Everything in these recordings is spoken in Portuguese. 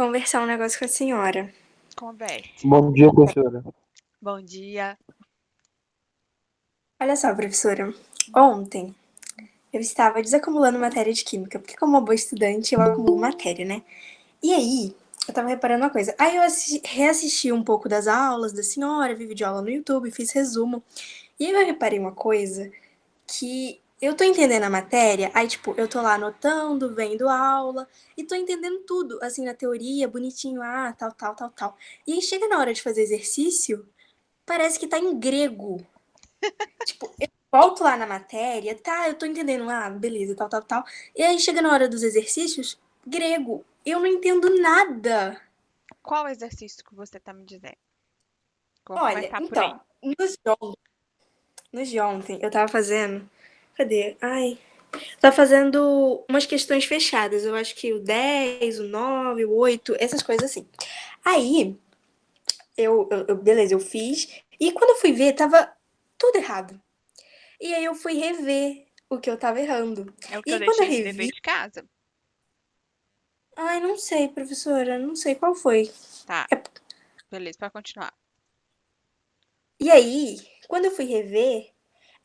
conversar um negócio com a senhora. Converse. Bom dia, professora. Bom dia. Olha só, professora. Ontem eu estava desacumulando matéria de química, porque como uma boa estudante eu acumulo matéria, né? E aí, eu tava reparando uma coisa. Aí eu reassisti um pouco das aulas da senhora, vi videoaula no YouTube, fiz resumo. E aí eu reparei uma coisa, que eu tô entendendo a matéria, aí tipo, eu tô lá anotando, vendo aula, e tô entendendo tudo, assim, na teoria, bonitinho, tal, tal, tal, tal. E aí chega na hora de fazer exercício, parece que tá em grego. Tipo, eu volto lá na matéria, tá, eu tô entendendo, beleza, tal, tal, tal. E aí chega na hora dos exercícios, grego. Eu não entendo nada. Qual exercício que você está me dizendo? Vamos Olha, começar por aí. então, nos de ontem, eu tava fazendo. Cadê? Ai. Tava fazendo umas questões fechadas. Eu acho que o 10, o 9, o 8, essas coisas assim. Aí, beleza, eu fiz. E quando eu fui ver, tava tudo errado. E aí eu fui rever o que eu tava errando. É o E que eu aí quando eu deixei de dever revi, de casa. ai, não sei, professora, não sei qual foi. Tá, beleza, para continuar. E aí, quando eu fui rever,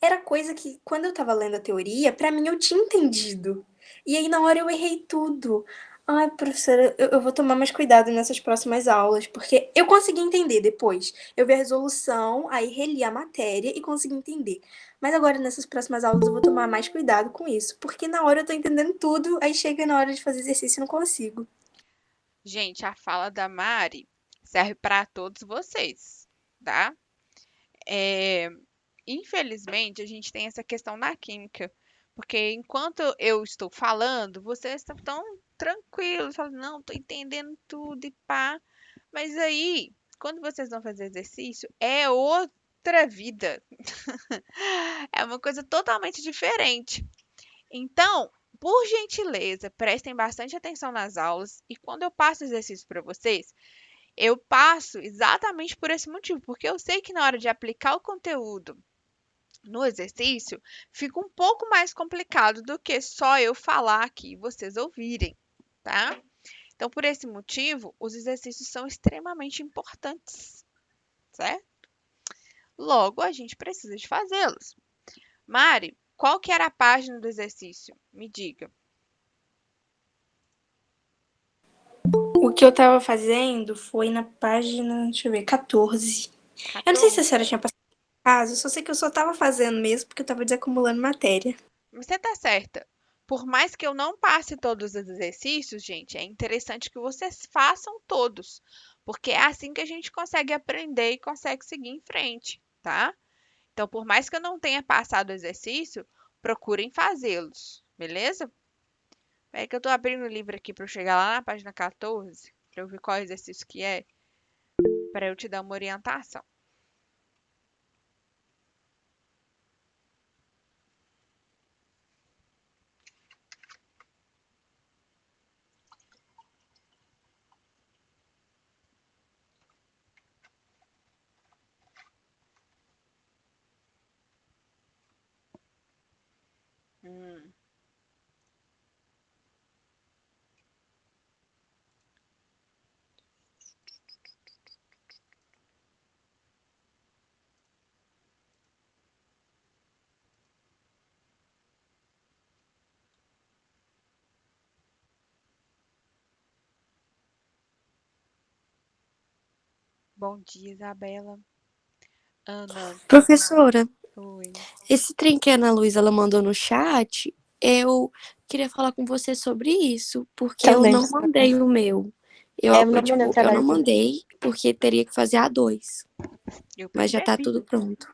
era coisa que, quando eu tava lendo a teoria, pra mim eu tinha entendido. E aí na hora eu errei tudo. Ai, professora, eu vou tomar mais cuidado nessas próximas aulas, porque eu consegui entender depois. Eu vi a resolução, aí reli a matéria e consegui entender. Mas agora nessas próximas aulas eu vou tomar mais cuidado com isso, porque na hora eu tô entendendo tudo, aí chega na hora de fazer exercício e não consigo. Gente, a fala da Mari serve para todos vocês, tá? É, infelizmente, a gente tem essa questão na química, porque enquanto eu estou falando, vocês estão tão tranquilos, falando, não, tô entendendo tudo e pá. Mas aí, quando vocês vão fazer exercício, é outra vida. É uma coisa totalmente diferente. Então, por gentileza, prestem bastante atenção nas aulas e quando eu passo exercício para vocês, eu passo exatamente por esse motivo, porque eu sei que na hora de aplicar o conteúdo no exercício, fica um pouco mais complicado do que só eu falar aqui e vocês ouvirem, tá? Então, por esse motivo, os exercícios são extremamente importantes, certo? Logo, a gente precisa de fazê-los. Mari, qual que era a página do exercício? Me diga. O que eu tava fazendo foi na página, deixa eu ver, 14. Eu não sei se a 14. senhora tinha passado caso, eu só sei que eu só tava fazendo mesmo porque eu tava desacumulando matéria. Você tá certa. Por mais que eu não passe todos os exercícios, gente, é interessante que vocês façam todos, porque é assim que a gente consegue aprender e consegue seguir em frente, tá? Então, por mais que eu não tenha passado o exercício, procurem fazê-los, beleza? É que eu tô abrindo o livro aqui para eu chegar lá na página 14, para eu ver qual exercício que é, para eu te dar uma orientação. Hum, bom dia, Isabela. Ana, Professora, oi. esse trem que a Ana Luísa ela mandou no chat, eu queria falar com você sobre isso, porque eu Também. não mandei o meu. Eu não mandei o Eu trabalho não aqui. mandei porque teria que fazer A2, Eu mas já tá percebi. tudo pronto.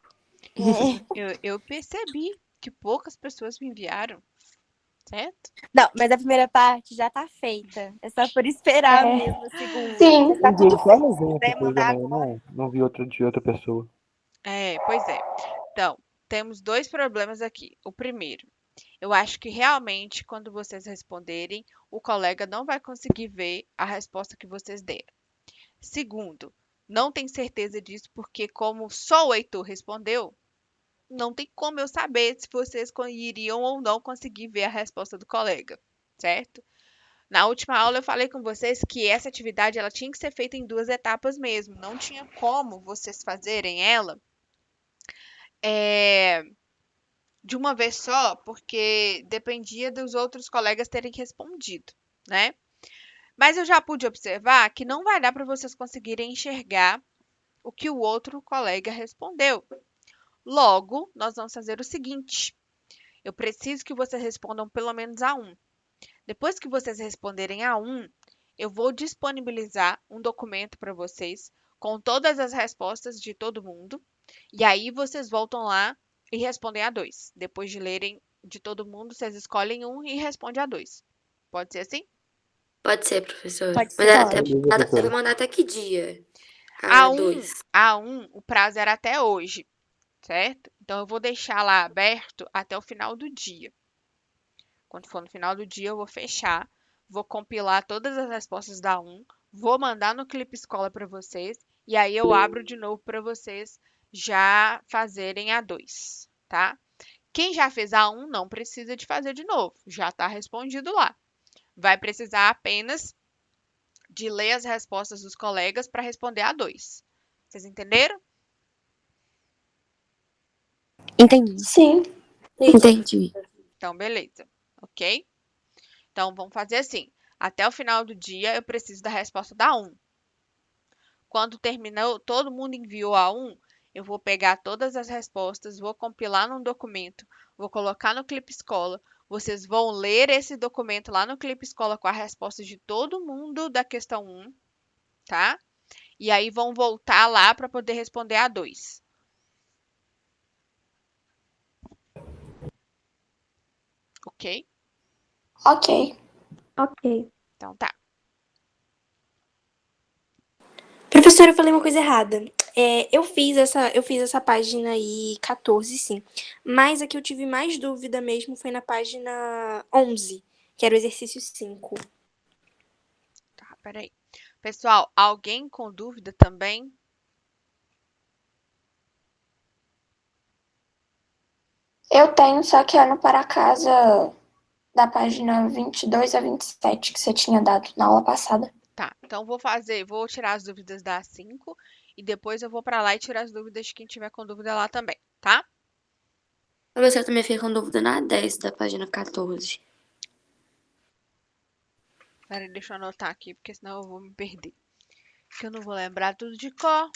Eu percebi que poucas pessoas me enviaram, certo? Não, mas a primeira parte já tá feita. É só por esperar É, mesmo a segunda. sim. Mas tá Entendi, tudo ele só feito. Se resenha essa quiser coisa, mandar não, agora. não vi outro de outra pessoa. É, pois é. Então, temos dois problemas aqui. O primeiro, eu acho que realmente, quando vocês responderem, o colega não vai conseguir ver a resposta que vocês deram. Segundo, não tenho certeza disso, porque como só o Heitor respondeu, não tem como eu saber se vocês iriam ou não conseguir ver a resposta do colega, certo? Na última aula eu falei com vocês que essa atividade ela tinha que ser feita em 2 etapas mesmo. Não tinha como vocês fazerem ela é, de uma vez só, porque dependia dos outros colegas terem respondido, né? Mas eu já pude observar que não vai dar para vocês conseguirem enxergar o que o outro colega respondeu. Logo, nós vamos fazer o seguinte: eu preciso que vocês respondam pelo menos a um. Depois que vocês responderem a um, eu vou disponibilizar um documento para vocês com todas as respostas de todo mundo. E aí vocês voltam lá e respondem a dois. Depois de lerem de todo mundo, vocês escolhem um e respondem a dois. Pode ser assim? Pode ser, professora. Pode Mas ser. até, Beleza, eu vou professora. mandar até que dia? A A um, 2. o prazo era até hoje, certo? Então eu vou deixar lá aberto até o final do dia. Quando for no final do dia, eu vou fechar, vou compilar todas as respostas da um, vou mandar no Clipe Escola para vocês e aí eu abro de novo para vocês já fazerem a 2, tá? Quem já fez a um não precisa de fazer de novo, já está respondido lá. Vai precisar apenas de ler as respostas dos colegas para responder a 2. Vocês entenderam? Entendi. Sim. Entendi. Então, beleza, ok? Então, vamos fazer assim. Até o final do dia, eu preciso da resposta da um. Quando terminou, todo mundo enviou a um, eu vou pegar todas as respostas, vou compilar num documento, vou colocar no Clipe Escola. Vocês vão ler esse documento lá no Clipe Escola com a resposta de todo mundo da questão um, tá? E aí vão voltar lá para poder responder a 2. Ok? Ok. Ok. Então tá. Professora, eu falei uma coisa errada. Eu fiz essa página aí 14, sim. Mas a que eu tive mais dúvida mesmo foi na página 11, que era o exercício 5. Tá, peraí. Pessoal, alguém com dúvida também? Eu tenho, só que é no para casa da página 22 a 27 que você tinha dado na aula passada. Tá, então vou tirar as dúvidas da 5 e depois eu vou para lá e tirar as dúvidas de quem tiver com dúvida lá também, tá? Professora também fica com dúvida na 10 da página 14. Peraí, deixa eu anotar aqui, porque senão eu vou me perder. Que eu não vou lembrar tudo de cor.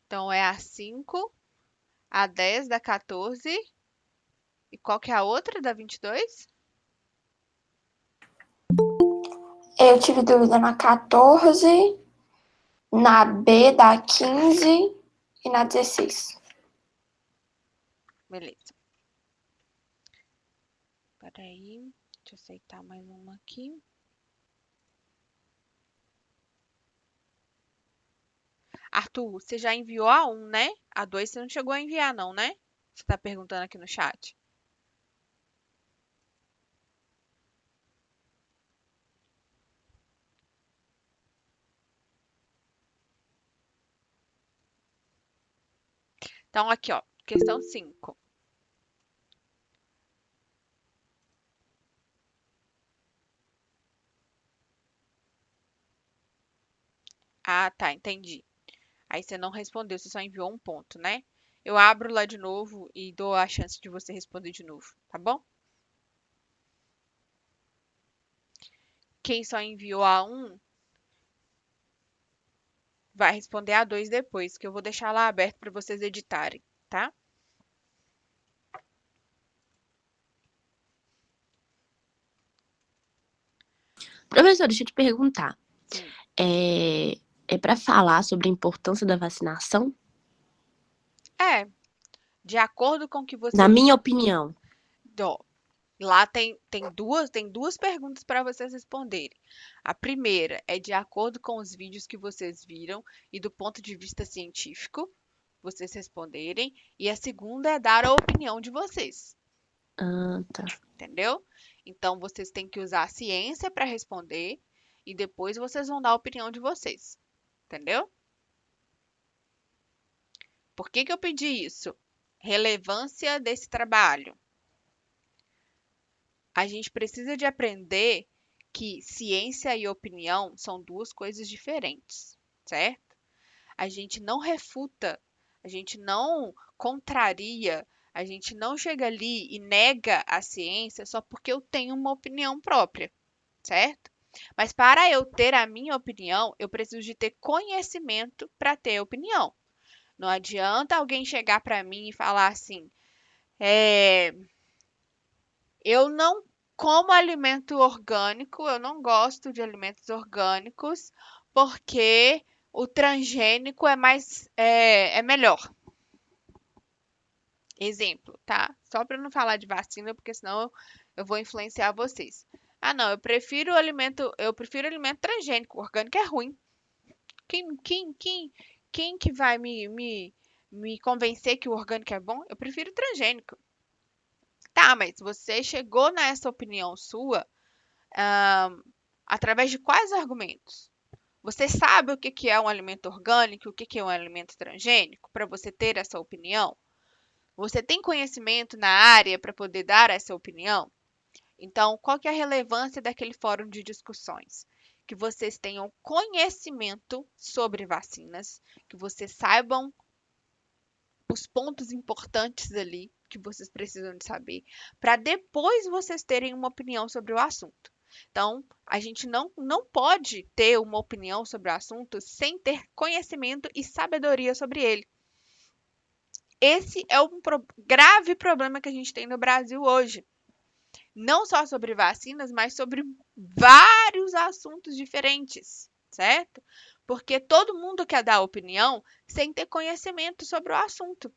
Então é a 5, a 10 da 14. E qual que é a outra da 22? Eu tive dúvida na 14, na B da 15 e na 16. Beleza. Peraí, deixa eu aceitar mais uma aqui. Arthur, você já enviou a 1, né? A 2 você não chegou a enviar, não, né? Você tá perguntando aqui no chat. Então, aqui, ó, questão 5. Ah, tá, entendi. Aí você não respondeu, você só enviou um ponto, né? Eu abro lá de novo e dou a chance de você responder de novo, tá bom? Quem só enviou a 1 vai responder a 2 depois, que eu vou deixar lá aberto para vocês editarem, tá? Professora, deixa eu te perguntar. Sim. É para falar sobre a importância da vacinação? É, de acordo com o que Na vocês. minha opinião. Ó, lá tem duas perguntas para vocês responderem. A primeira é de acordo com os vídeos que vocês viram e do ponto de vista científico, vocês responderem. E a segunda é dar a opinião de vocês, Ah, tá. entendeu? Então vocês têm que usar a ciência para responder e depois vocês vão dar a opinião de vocês, entendeu? Por que que eu pedi isso? Relevância desse trabalho. A gente precisa de aprender que ciência e opinião são duas coisas diferentes, certo? A gente não refuta, a gente não contraria, a gente não chega ali e nega a ciência só porque eu tenho uma opinião própria, certo? Mas para eu ter a minha opinião, eu preciso de ter conhecimento para ter opinião. Não adianta alguém chegar para mim e falar assim: é, eu não como alimento orgânico, eu não gosto de alimentos orgânicos, porque o transgênico é melhor. Exemplo, tá? Só para não falar de vacina, porque senão eu vou influenciar vocês. Ah, não, eu prefiro alimento transgênico, o orgânico é ruim. Quem que vai me convencer que o orgânico é bom? Eu prefiro transgênico. Tá, mas você chegou nessa opinião sua, através de quais argumentos? Você sabe o que que é um alimento orgânico, o que que é um alimento transgênico, para você ter essa opinião? Você tem conhecimento na área para poder dar essa opinião? Então, qual que é a relevância daquele fórum de discussões? Que vocês tenham conhecimento sobre vacinas, que vocês saibam os pontos importantes ali que vocês precisam de saber, para depois vocês terem uma opinião sobre o assunto. Então, a gente não pode ter uma opinião sobre o assunto sem ter conhecimento e sabedoria sobre ele. Esse é um grave problema que a gente tem no Brasil hoje. Não só sobre vacinas, mas sobre vários assuntos diferentes, certo? Porque todo mundo quer dar opinião sem ter conhecimento sobre o assunto.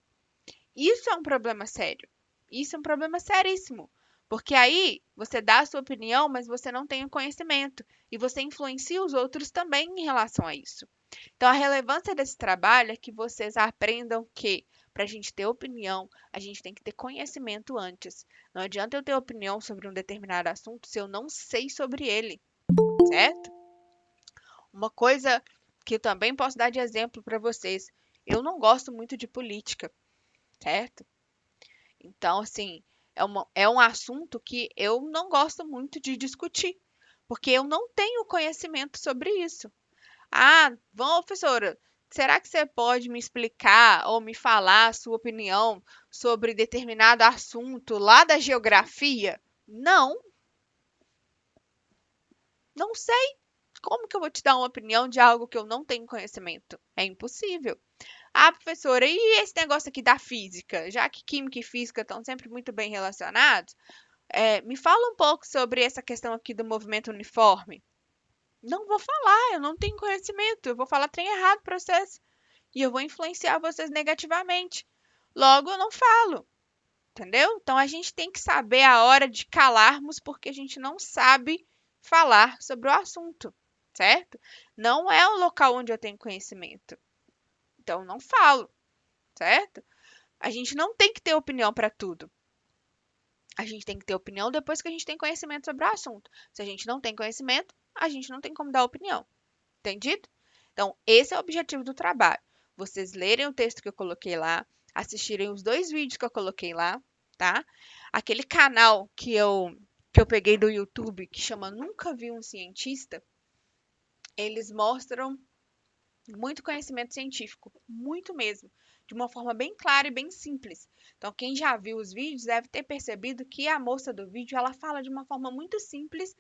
Isso é um problema sério. Isso é um problema seríssimo. Porque aí você dá a sua opinião, mas você não tem o conhecimento. E você influencia os outros também em relação a isso. Então, a relevância desse trabalho é que vocês aprendam que, para a gente ter opinião, a gente tem que ter conhecimento antes. Não adianta eu ter opinião sobre um determinado assunto se eu não sei sobre ele, certo? Uma coisa que eu também posso dar de exemplo para vocês. Eu não gosto muito de política, certo? Então, assim, é um assunto que eu não gosto muito de discutir, porque eu não tenho conhecimento sobre isso. Ah, bom, professora, será que você pode me explicar ou me falar a sua opinião sobre determinado assunto lá da geografia? Não, não sei. Como que eu vou te dar uma opinião de algo que eu não tenho conhecimento? É impossível. Ah, professora, e esse negócio aqui da física? Já que química e física estão sempre muito bem relacionados, me fala um pouco sobre essa questão aqui do movimento uniforme. Não vou falar, eu não tenho conhecimento, eu vou falar trem errado para vocês e eu vou influenciar vocês negativamente. Logo, eu não falo, entendeu? Então a gente tem que saber a hora de calarmos porque a gente não sabe falar sobre o assunto, certo? Não é o local onde eu tenho conhecimento. Então não falo, certo? A gente não tem que ter opinião para tudo. A gente tem que ter opinião depois que a gente tem conhecimento sobre o assunto. Se a gente não tem conhecimento, a gente não tem como dar opinião. Entendido? Então, esse é o objetivo do trabalho. Vocês lerem o texto que eu coloquei lá, assistirem os 2 vídeos que eu coloquei lá, tá? Aquele canal que eu peguei do YouTube, que chama Nunca Vi um Cientista, eles mostram muito conhecimento científico, muito mesmo, de uma forma bem clara e bem simples. Então, quem já viu os vídeos deve ter percebido que a moça do vídeo, ela fala de uma forma muito simples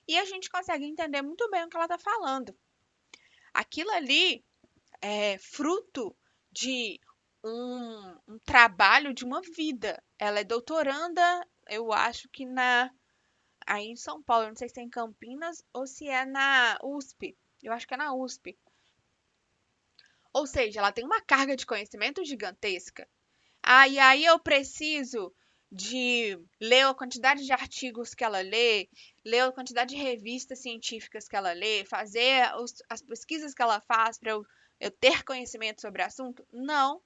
e a gente consegue entender muito bem o que ela está falando. Aquilo ali é fruto de um trabalho de uma vida. Ela é doutoranda, eu acho que aí em São Paulo, eu não sei se é em Campinas ou se é na USP. Eu acho que é na USP. Ou seja, ela tem uma carga de conhecimento gigantesca. Ah, e aí eu preciso de ler a quantidade de artigos que ela lê, ler a quantidade de revistas científicas que ela lê, fazer as pesquisas que ela faz para eu ter conhecimento sobre o assunto? Não.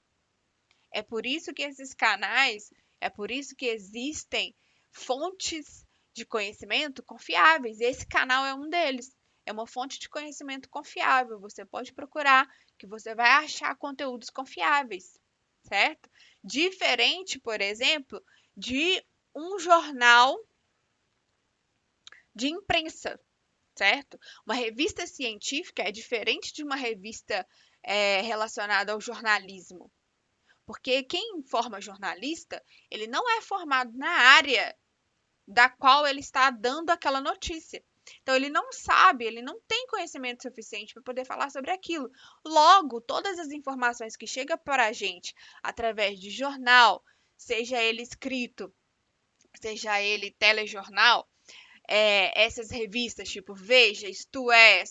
É por isso que esses canais, é por isso que existem fontes de conhecimento confiáveis. Esse canal é um deles. É uma fonte de conhecimento confiável. Você pode procurar, que você vai achar conteúdos confiáveis, certo? Diferente, por exemplo, de um jornal de imprensa, certo? Uma revista científica é diferente de uma revista relacionada ao jornalismo. Porque quem forma jornalista, ele não é formado na área da qual ele está dando aquela notícia. Então, ele não sabe, ele não tem conhecimento suficiente para poder falar sobre aquilo. Logo, todas as informações que chegam para a gente através de jornal, seja ele escrito, seja ele telejornal, essas revistas tipo Veja, Isto É,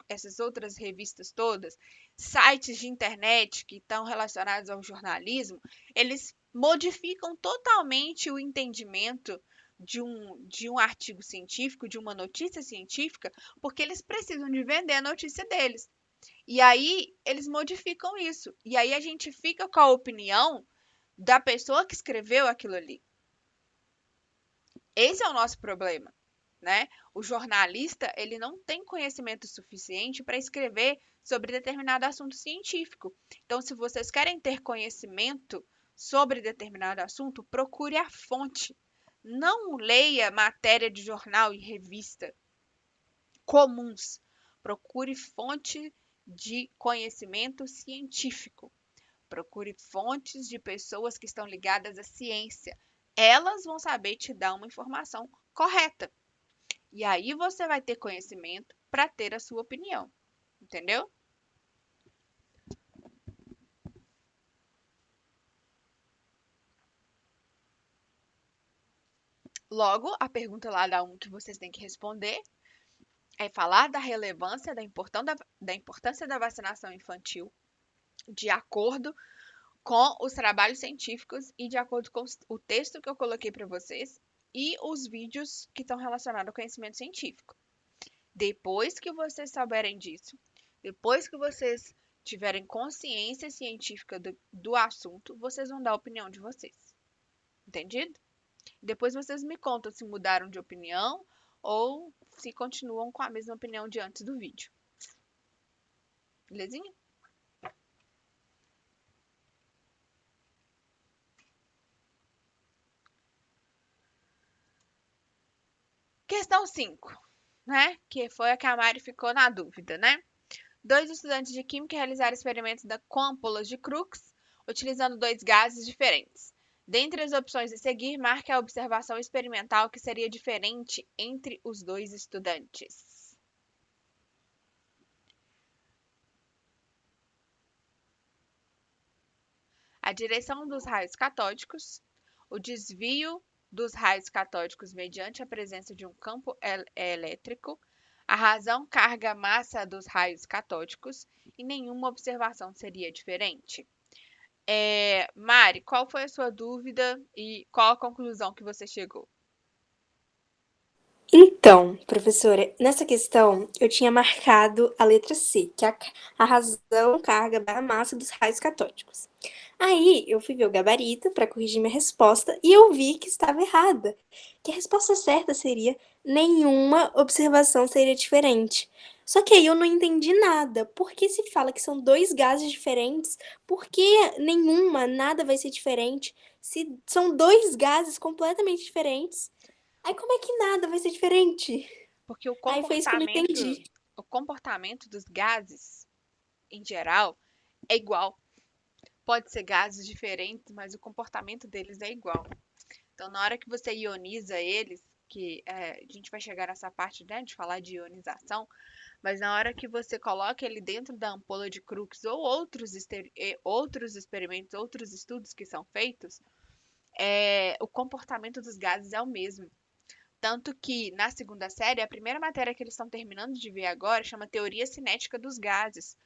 essas outras revistas todas, sites de internet que estão relacionados ao jornalismo, eles modificam totalmente o entendimento de um artigo científico, de uma notícia científica, porque eles precisam de vender a notícia deles. E aí eles modificam isso. E aí a gente fica com a opinião da pessoa que escreveu aquilo ali. Esse é o nosso problema, né? O jornalista, ele não tem conhecimento suficiente para escrever sobre determinado assunto científico. Então, se vocês querem ter conhecimento sobre determinado assunto, procure a fonte. Não leia matéria de jornal e revista comuns. Procure fonte de conhecimento científico. Procure fontes de pessoas que estão ligadas à ciência. Elas vão saber te dar uma informação correta. E aí você vai ter conhecimento para ter a sua opinião. Entendeu? Logo, a pergunta lá da 1 que vocês têm que responder é falar da relevância, da importância da vacinação infantil de acordo com os trabalhos científicos e de acordo com o texto que eu coloquei para vocês e os vídeos que estão relacionados ao conhecimento científico. Depois que vocês souberem disso, depois que vocês tiverem consciência científica do assunto, vocês vão dar a opinião de vocês. Entendido? Depois vocês me contam se mudaram de opinião ou se continuam com a mesma opinião de antes do vídeo. Belezinha? Questão 5, né? Que foi a que a Mari ficou na dúvida, né? 2 estudantes de química realizaram experimentos com ampolas de Crookes, utilizando 2 gases diferentes. Dentre as opções a seguir, marque a observação experimental que seria diferente entre os 2 estudantes. A direção dos raios catódicos, o desvio dos raios catódicos mediante a presença de um campo elétrico, a razão carga-massa dos raios catódicos e nenhuma observação seria diferente. Mari, qual foi a sua dúvida e qual a conclusão que você chegou? Então, professora, nessa questão eu tinha marcado a letra C, que é a razão, carga, barra massa dos raios catódicos. Aí eu fui ver o gabarito para corrigir minha resposta e eu vi que estava errada, que a resposta certa seria nenhuma observação seria diferente. Só que aí eu não entendi nada. Por que se fala que são 2 gases diferentes? Por que nada vai ser diferente? Se são 2 gases completamente diferentes, aí como é que nada vai ser diferente? Porque Aí foi isso que eu não entendi. o comportamento dos gases, em geral, é igual. Pode ser gases diferentes, mas o comportamento deles é igual. Então, na hora que você ioniza eles, que a gente vai chegar nessa parte, né, de falar de ionização, mas na hora que você coloca ele dentro da ampola de Crookes ou outros experimentos, outros estudos que são feitos, o comportamento dos gases é o mesmo. Tanto que na segunda série, a primeira matéria que eles estão terminando de ver agora chama Teoria Cinética dos Gases.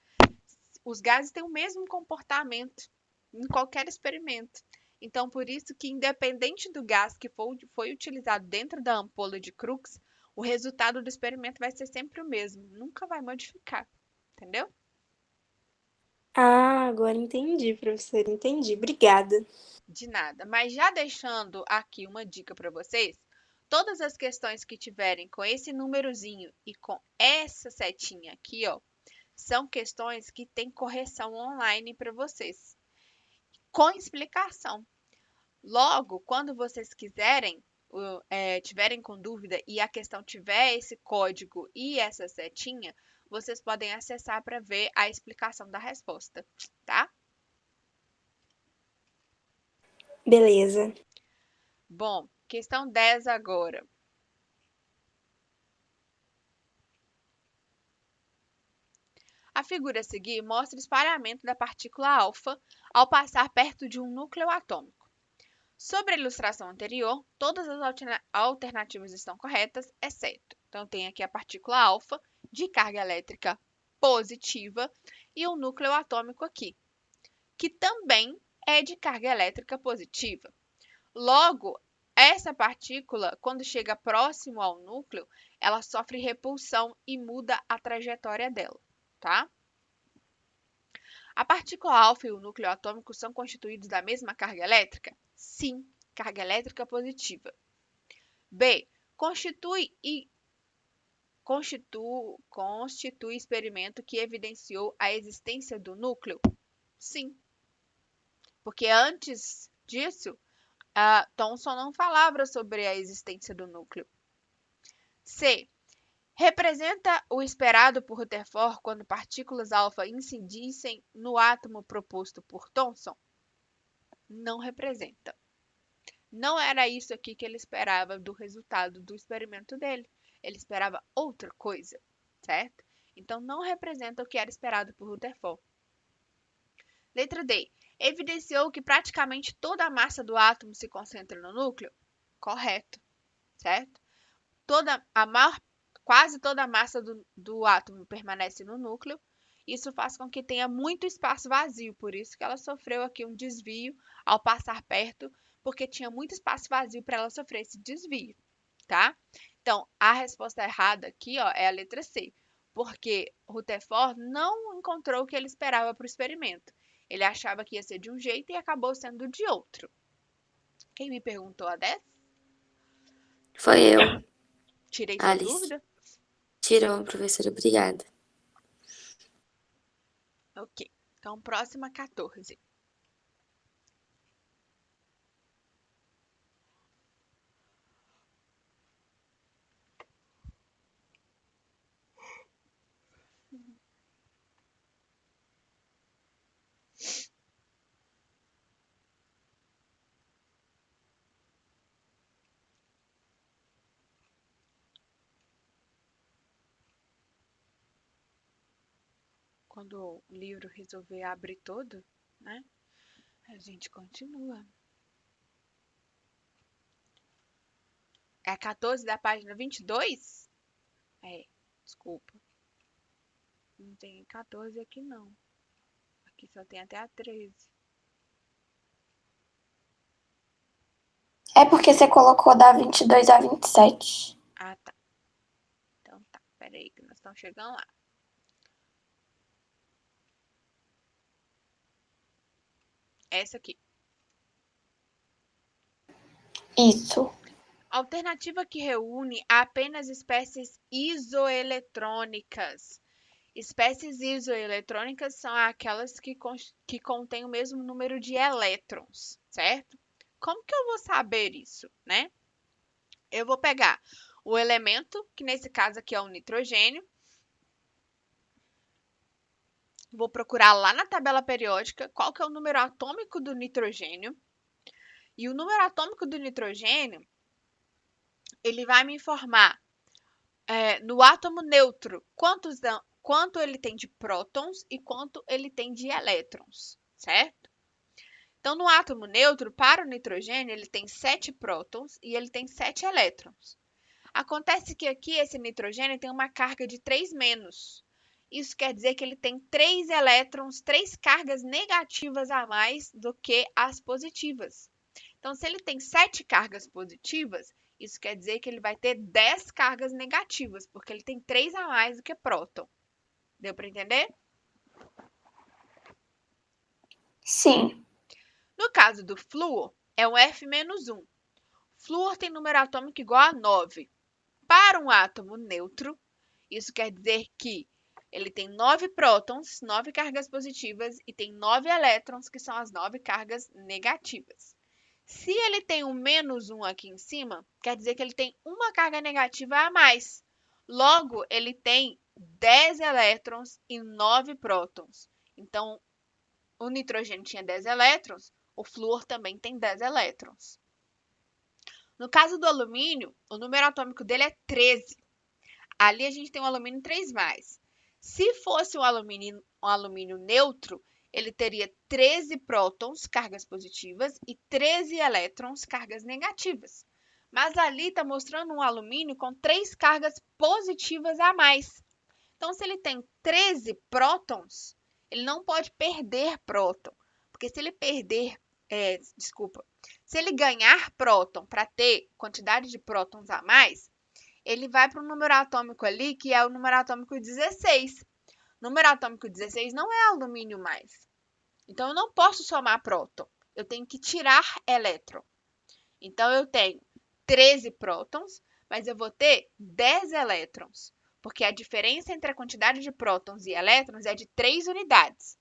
Os gases têm o mesmo comportamento em qualquer experimento. Então, por isso que, independente do gás que foi utilizado dentro da ampola de Crookes, o resultado do experimento vai ser sempre o mesmo. Nunca vai modificar. Entendeu? Ah, agora entendi, professora, entendi. Obrigada. De nada. Mas já deixando aqui uma dica para vocês, todas as questões que tiverem com esse númerozinho e com essa setinha aqui, ó, são questões que tem correção online para vocês, com explicação. Logo, quando vocês quiserem tiverem com dúvida e a questão tiver esse código e essa setinha, vocês podem acessar para ver a explicação da resposta, tá? Beleza. Bom, questão 10 agora. A figura a seguir mostra o espalhamento da partícula alfa ao passar perto de um núcleo atômico. Sobre a ilustração anterior, todas as alternativas estão corretas, exceto. Então, tem aqui a partícula alfa de carga elétrica positiva e um núcleo atômico aqui, que também é de carga elétrica positiva. Logo, essa partícula, quando chega próximo ao núcleo, ela sofre repulsão e muda a trajetória dela, tá? A partícula alfa e o núcleo atômico são constituídos da mesma carga elétrica? Sim, carga elétrica positiva. B. Constitui experimento que evidenciou a existência do núcleo? Sim, porque antes disso, Thomson não falava sobre a existência do núcleo. C. Representa o esperado por Rutherford quando partículas alfa incidissem no átomo proposto por Thomson? Não representa. Não era isso aqui que ele esperava do resultado do experimento dele. Ele esperava outra coisa, certo? Então, não representa o que era esperado por Rutherford. Letra D. Evidenciou que praticamente toda a massa do átomo se concentra no núcleo? Correto, certo? Quase toda a massa do átomo permanece no núcleo. Isso faz com que tenha muito espaço vazio, por isso que ela sofreu aqui um desvio ao passar perto, porque tinha muito espaço vazio para ela sofrer esse desvio, tá? Então, a resposta errada aqui, ó, é a letra C, porque Rutherford não encontrou o que ele esperava para o experimento. Ele achava que ia ser de um jeito e acabou sendo de outro. Quem me perguntou a 10? Foi eu, Tirei sua Alice. dúvida? Tirou, professora. Obrigada. Ok. Então, próxima 14. Quando o livro resolver abrir todo, né? A gente continua. É a 14 da página 22? Desculpa. Não tem 14 aqui, não. Aqui só tem até a 13. É porque você colocou da 22 a 27. Ah, tá. Então tá, peraí que nós estamos chegando lá. Essa aqui. Isso. Alternativa que reúne apenas espécies isoeletrônicas. Espécies isoeletrônicas são aquelas que contêm o mesmo número de elétrons, certo? Como que eu vou saber isso, né? Eu vou pegar o elemento, que nesse caso aqui é o nitrogênio. Vou procurar lá na tabela periódica qual que é o número atômico do nitrogênio. E o número atômico do nitrogênio, ele vai me informar no átomo neutro quanto ele tem de prótons e quanto ele tem de elétrons, certo? Então, no átomo neutro, para o nitrogênio, ele tem 7 prótons e ele tem 7 elétrons. Acontece que aqui esse nitrogênio tem uma carga de 3-. Isso quer dizer que ele tem 3 elétrons, 3 cargas negativas a mais do que as positivas. Então, se ele tem 7 cargas positivas, isso quer dizer que ele vai ter 10 cargas negativas, porque ele tem 3 a mais do que próton. Deu para entender? Sim. No caso do flúor, é um F-1. Flúor tem número atômico igual a 9. Para um átomo neutro, isso quer dizer que ele tem 9 prótons, 9 cargas positivas, e tem 9 elétrons, que são as 9 cargas negativas. Se ele tem um -1 aqui em cima, quer dizer que ele tem uma carga negativa a mais. Logo, ele tem 10 elétrons e 9 prótons. Então, o nitrogênio tinha 10 elétrons, o flúor também tem 10 elétrons. No caso do alumínio, o número atômico dele é 13. Ali a gente tem um alumínio 3+. Se fosse um alumínio neutro, ele teria 13 prótons, cargas positivas, e 13 elétrons, cargas negativas. Mas ali está mostrando um alumínio com 3 cargas positivas a mais. Então, se ele tem 13 prótons, ele não pode perder próton. Porque se ele se ele ganhar próton para ter quantidade de prótons a mais, ele vai para o número atômico ali, que é o número atômico 16. Número atômico 16 não é alumínio mais. Então, eu não posso somar próton. Eu tenho que tirar elétron. Então, eu tenho 13 prótons, mas eu vou ter 10 elétrons. Porque a diferença entre a quantidade de prótons e elétrons é de 3 unidades.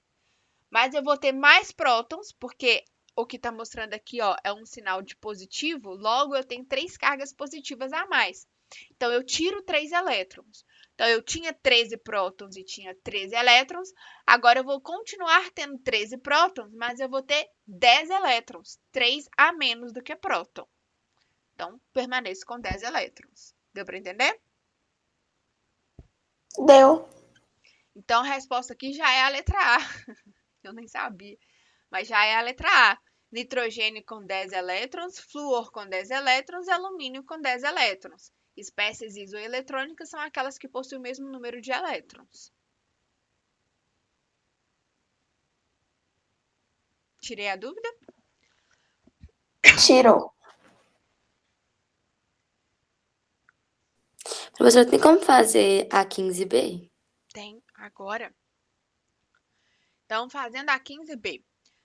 Mas eu vou ter mais prótons, porque o que está mostrando aqui é um sinal de positivo, logo eu tenho 3 cargas positivas a mais. Então, eu tiro 3 elétrons. Então, eu tinha 13 prótons e tinha 13 elétrons. Agora, eu vou continuar tendo 13 prótons, mas eu vou ter 10 elétrons, 3 a menos do que próton. Então, permaneço com 10 elétrons. Deu para entender? Deu. Então, a resposta aqui já é a letra A. Eu nem sabia, mas já é a letra A. Nitrogênio com 10 elétrons, flúor com 10 elétrons e alumínio com 10 elétrons. Espécies isoeletrônicas são aquelas que possuem o mesmo número de elétrons. Tirei a dúvida? Tirou. Professor, tem como fazer a 15B? Tem agora. Então, fazendo a 15B.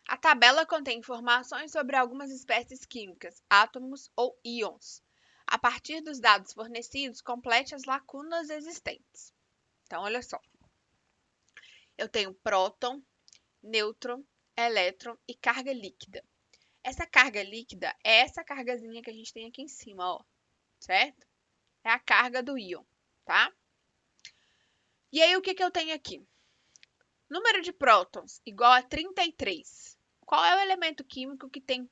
A tabela contém informações sobre algumas espécies químicas, átomos ou íons. A partir dos dados fornecidos, complete as lacunas existentes. Então, olha só. Eu tenho próton, nêutron, elétron e carga líquida. Essa carga líquida é essa cargazinha que a gente tem aqui em cima, certo? É a carga do íon, tá? E aí, o que eu tenho aqui? Número de prótons igual a 33. Qual é o elemento químico que tem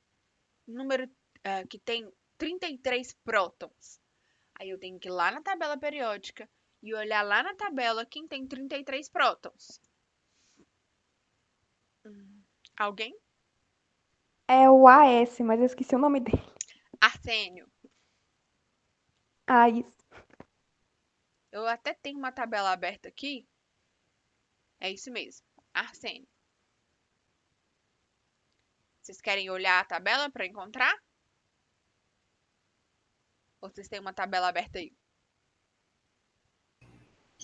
que tem 33 prótons? Aí eu tenho que ir lá na tabela periódica e olhar lá na tabela quem tem 33 prótons. Alguém? É o AS, mas eu esqueci o nome dele. Arsênio. Ah, isso. Eu até tenho uma tabela aberta aqui. É isso mesmo, arsênio. Vocês querem olhar a tabela para encontrar? Ou vocês têm uma tabela aberta aí?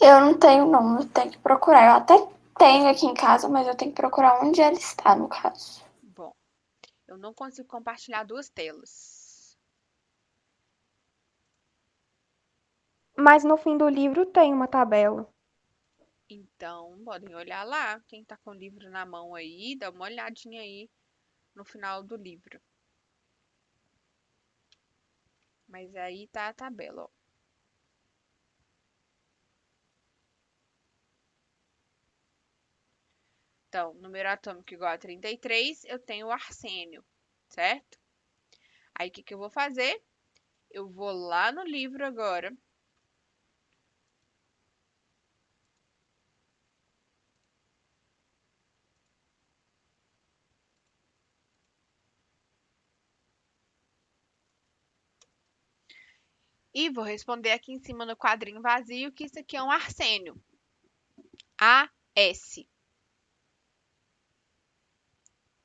Eu não tenho, não. Eu tenho que procurar. Eu até tenho aqui em casa, mas eu tenho que procurar onde ela está, no caso. Bom, eu não consigo compartilhar duas telas. Mas no fim do livro tem uma tabela. Então, podem olhar lá. Quem tá com o livro na mão aí, dá uma olhadinha aí no final do livro. Mas aí tá a tabela, Então, número atômico igual a 33, eu tenho o arsênio, certo? Aí, o que eu vou fazer? Eu vou lá no livro agora. E vou responder aqui em cima no quadrinho vazio que isso aqui é um arsênio. AS.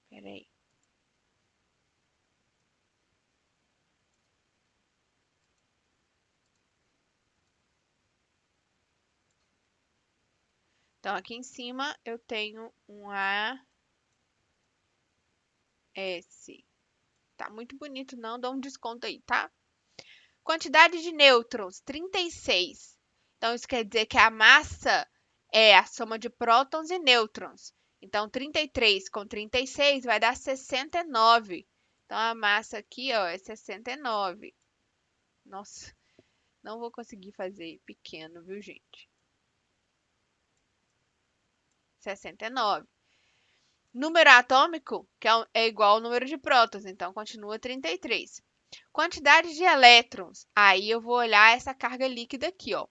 Peraí. Então, aqui em cima eu tenho um AS. Tá muito bonito, não? Dá um desconto aí, tá? Quantidade de nêutrons, 36. Então, isso quer dizer que a massa é a soma de prótons e nêutrons. Então, 33 com 36 vai dar 69. Então a massa aqui, ó, é 69. Nossa, não vou conseguir fazer pequeno, viu, gente? 69. Número atômico, que é igual ao número de prótons, então continua 33. Quantidade de elétrons, aí eu vou olhar essa carga líquida aqui, ó.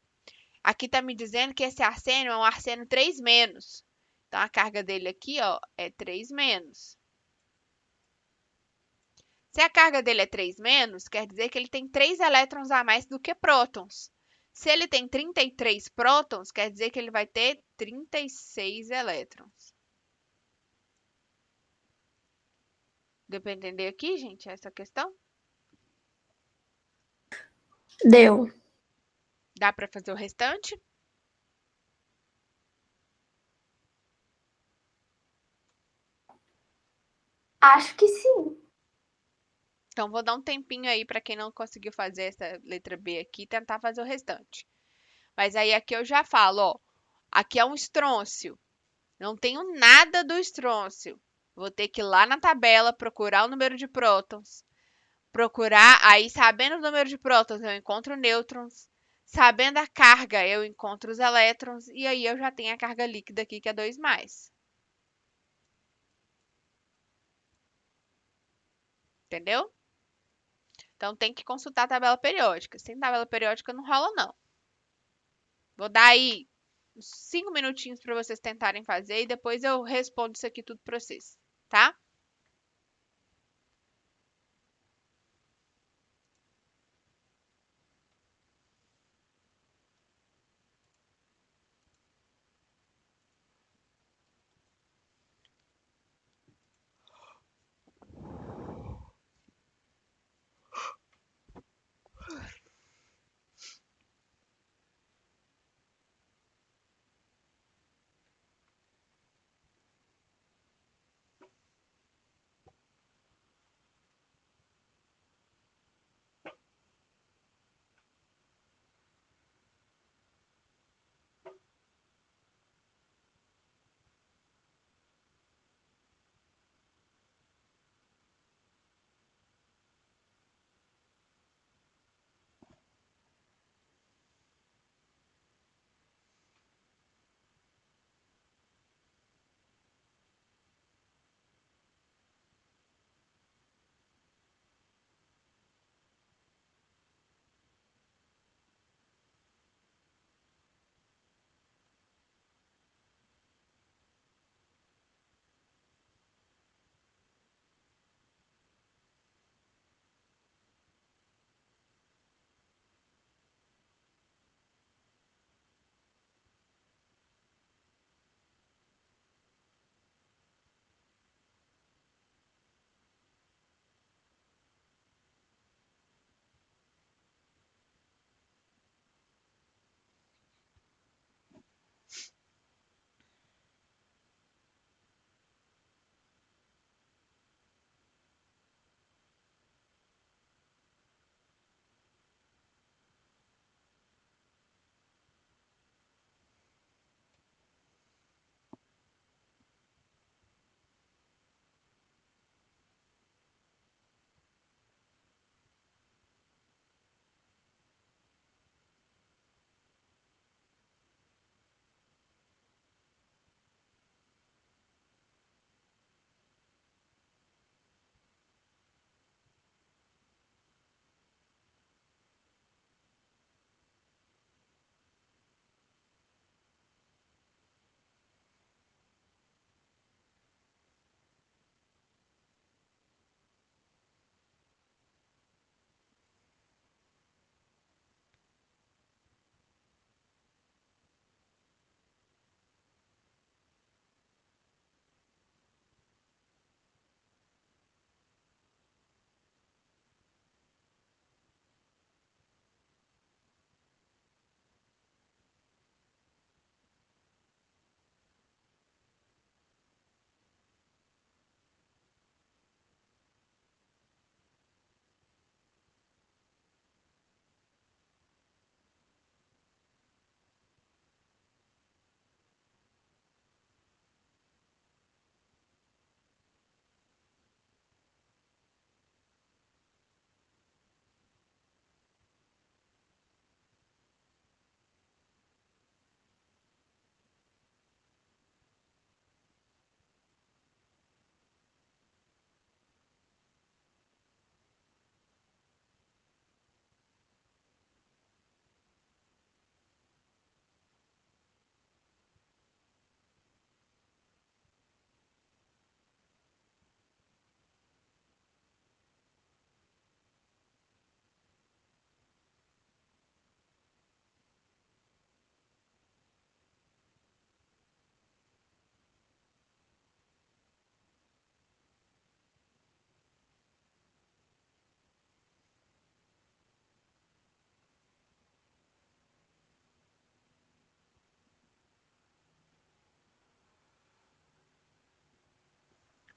Aqui tá me dizendo que esse arsênio é um arsênio 3-. Então a carga dele aqui, ó, é 3-. Se a carga dele é 3-, quer dizer que ele tem 3 elétrons a mais do que prótons. Se ele tem 33 prótons, quer dizer que ele vai ter 36 elétrons. Deu para entender aqui, gente, essa questão? Deu. Dá para fazer o restante? Acho que sim. Então, vou dar um tempinho aí para quem não conseguiu fazer essa letra B aqui, tentar fazer o restante. Mas aí aqui eu já falo, ó, aqui é um estrôncio. Não tenho nada do estrôncio. Vou ter que ir lá na tabela, procurar o número de prótons. Procurar, aí sabendo o número de prótons, eu encontro nêutrons. Sabendo a carga, eu encontro os elétrons. E aí eu já tenho a carga líquida aqui, que é 2+. Entendeu? Então tem que consultar a tabela periódica. Sem tabela periódica não rola, não. Vou dar aí uns 5 minutinhos para vocês tentarem fazer e depois eu respondo isso aqui tudo para vocês, tá?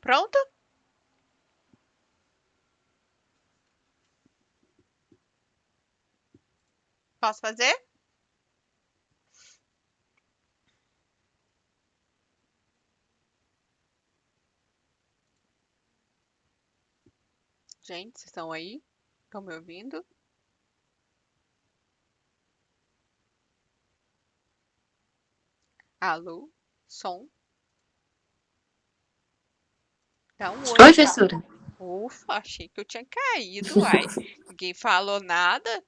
Pronto? Posso fazer? Gente, vocês estão aí? Estão me ouvindo? Alô? Som? Dá um oi. Oi, professora. Ufa, achei que eu tinha caído, uai. Ninguém falou nada.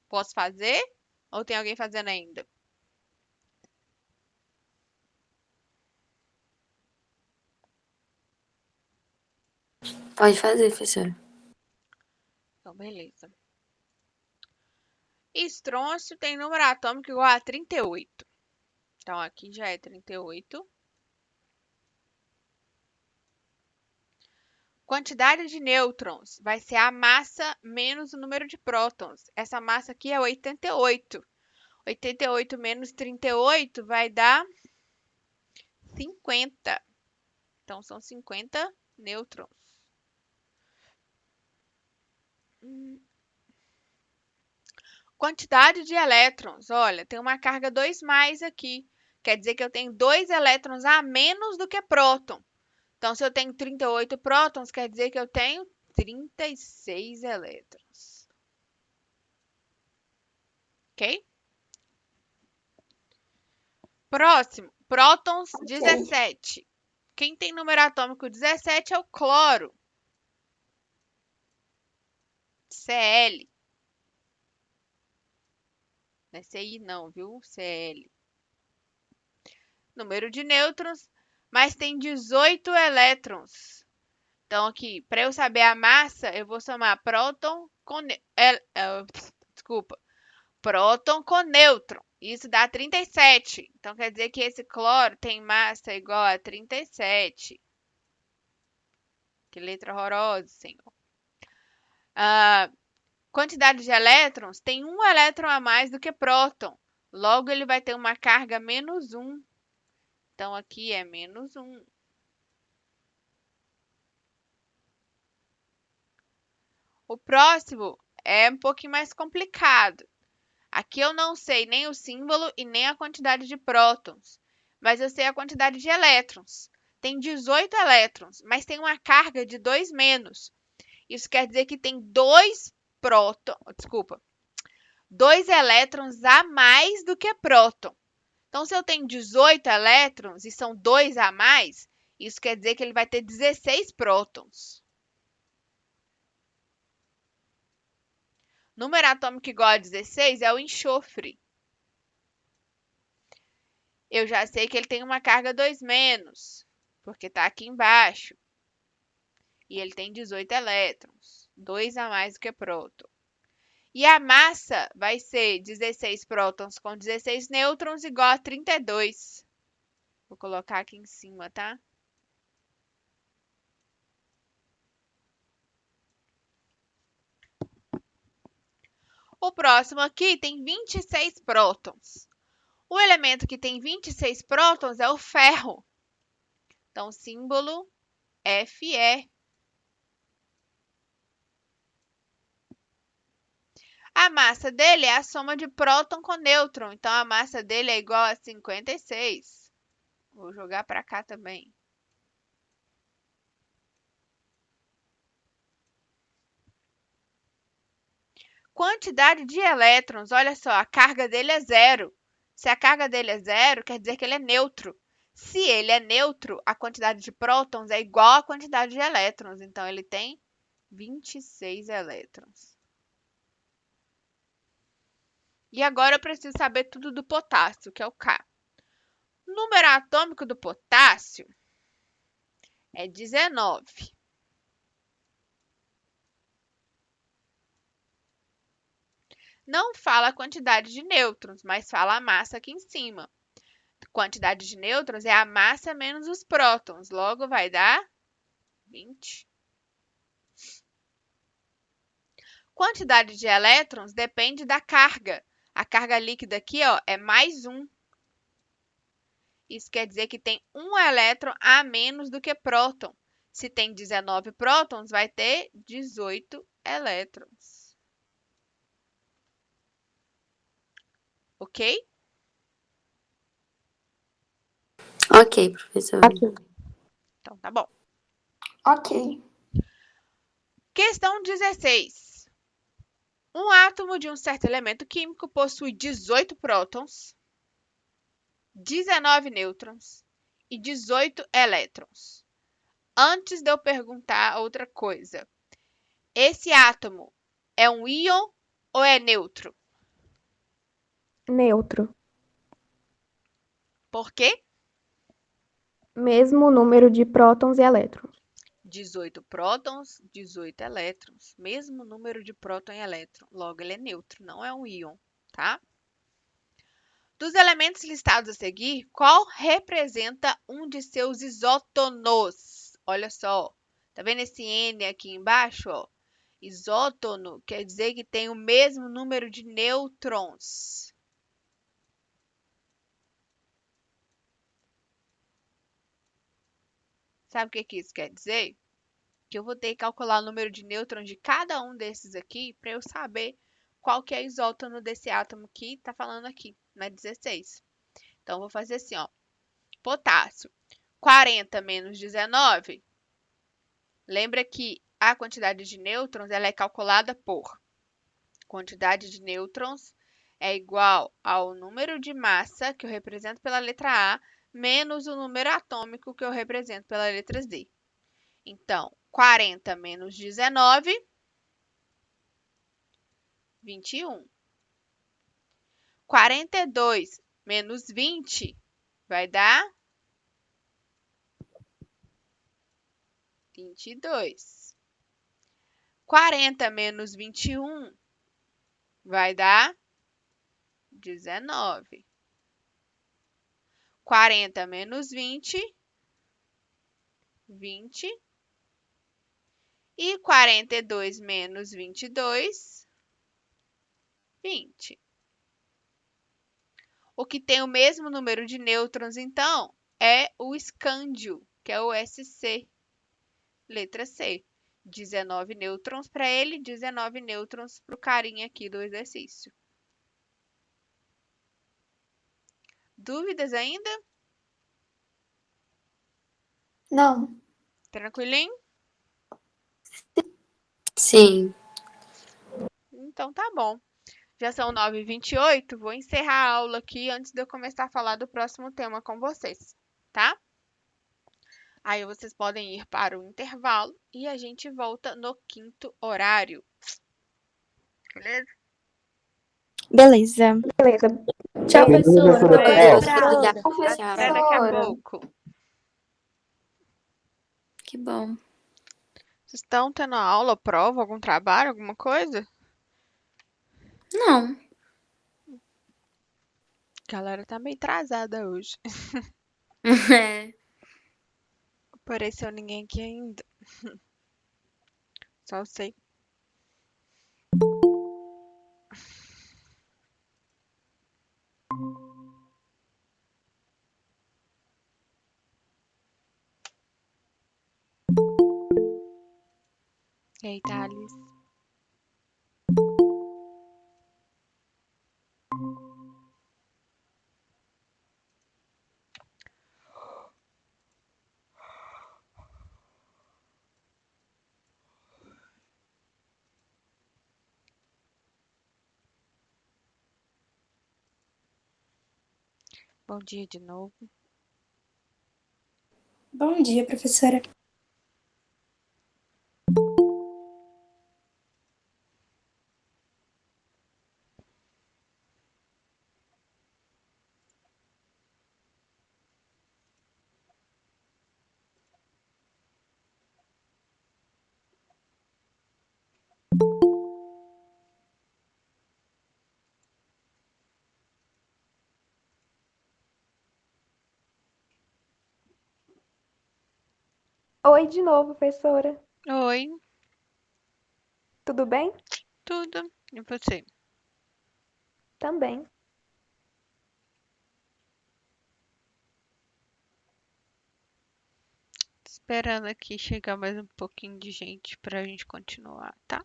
Posso fazer? Ou tem alguém fazendo ainda? Pode fazer, professora. Então, beleza. Estrôncio tem número atômico igual a 38. Então, aqui já é 38. Quantidade de nêutrons vai ser a massa menos o número de prótons. Essa massa aqui é 88. 88 menos 38 vai dar 50. Então, são 50 nêutrons. Quantidade de elétrons. Olha, tem uma carga 2 mais aqui. Quer dizer que eu tenho 2 elétrons a menos do que próton. Então, se eu tenho 38 prótons, quer dizer que eu tenho 36 elétrons. Ok? Próximo, prótons 17. Quem tem número atômico 17 é o cloro. Cl. Não é Ci não, viu? Cl. Número de nêutrons, mas tem 18 elétrons. Então, aqui, para eu saber a massa, eu vou somar próton com... próton com nêutron. Isso dá 37. Então, quer dizer que esse cloro tem massa igual a 37. Que letra horrorosa, senhor. Quantidade de elétrons tem um elétron a mais do que próton. Logo, ele vai ter uma carga menos 1. Então, aqui é menos 1. O próximo é um pouquinho mais complicado. Aqui eu não sei nem o símbolo e nem a quantidade de prótons, mas eu sei a quantidade de elétrons. Tem 18 elétrons, mas tem uma carga de 2 menos. Isso quer dizer que tem 2 elétrons a mais do que próton. Então, se eu tenho 18 elétrons e são 2 a mais, isso quer dizer que ele vai ter 16 prótons. Número atômico igual a 16 é o enxofre. Eu já sei que ele tem uma carga 2 menos, porque está aqui embaixo. E ele tem 18 elétrons, 2 a mais do que próton. E a massa vai ser 16 prótons com 16 nêutrons igual a 32. Vou colocar aqui em cima, tá? O próximo aqui tem 26 prótons. O elemento que tem 26 prótons é o ferro. Então, símbolo Fe. A massa dele é a soma de próton com nêutron. Então, a massa dele é igual a 56. Vou jogar para cá também. Quantidade de elétrons. Olha só, a carga dele é 0. Se a carga dele é 0, quer dizer que ele é neutro. Se ele é neutro, a quantidade de prótons é igual à quantidade de elétrons. Então, ele tem 26 elétrons. E agora eu preciso saber tudo do potássio, que é o K. O número atômico do potássio é 19. Não fala a quantidade de nêutrons, mas fala a massa aqui em cima. Quantidade de nêutrons é a massa menos os prótons. Logo, vai dar 20. Quantidade de elétrons depende da carga. A carga líquida aqui, ó, é mais 1. Isso quer dizer que tem um elétron a menos do que próton. Se tem 19 prótons, vai ter 18 elétrons. Ok? Ok, professora. Ok. Então tá bom. Ok. Questão 16. Um átomo de um certo elemento químico possui 18 prótons, 19 nêutrons e 18 elétrons. Antes de eu perguntar outra coisa, esse átomo é um íon ou é neutro? Neutro. Por quê? Mesmo número de prótons e elétrons. 18 prótons, 18 elétrons. Mesmo número de próton e elétron. Logo, ele é neutro, não é um íon, tá? Dos elementos listados a seguir, qual representa um de seus isótonos? Olha só, tá vendo esse N aqui embaixo, ó? Isótono quer dizer que tem o mesmo número de nêutrons. Sabe o que isso quer dizer? Que eu vou ter que calcular o número de nêutrons de cada um desses aqui para eu saber qual que é o isótono desse átomo que está falando aqui, na 16. Então, eu vou fazer assim, ó. Potássio, 40 menos 19. Lembra que a quantidade de nêutrons ela é calculada por quantidade de nêutrons é igual ao número de massa, que eu represento pela letra A, menos o número atômico, que eu represento pela letra Z. Então, 40 menos 19, 21. 42 menos 20 vai dar 22. 40 menos 21 vai dar 19. 40 menos 20, 20. E 42 menos 22, 20. O que tem o mesmo número de nêutrons, então, é o escândio, que é o SC, letra C. 19 nêutrons para ele, 19 nêutrons para o carinha aqui do exercício. Dúvidas ainda? Não. Tranquilinho? Sim. Então tá bom. Já são 9h28, vou encerrar a aula aqui antes de eu começar a falar do próximo tema com vocês, tá? Aí vocês podem ir para o intervalo e a gente volta no quinto horário. Beleza? Beleza. Beleza. Tchau, Beleza, professora. professora. Beijo. Tchau. Obrigada. Professora. Até daqui a pouco. Que bom. Vocês estão tendo aula, prova, algum trabalho, alguma coisa? Não. A galera tá meio atrasada hoje. É. Apareceu ninguém aqui ainda. Só sei. E aí, Thales? Bom dia de novo. Bom dia, professora. Oi de novo, professora. Oi, Tudo bem? tudo? E você? Também. esperando aqui chegar mais um pouquinho de gente pra gente continuar, tá?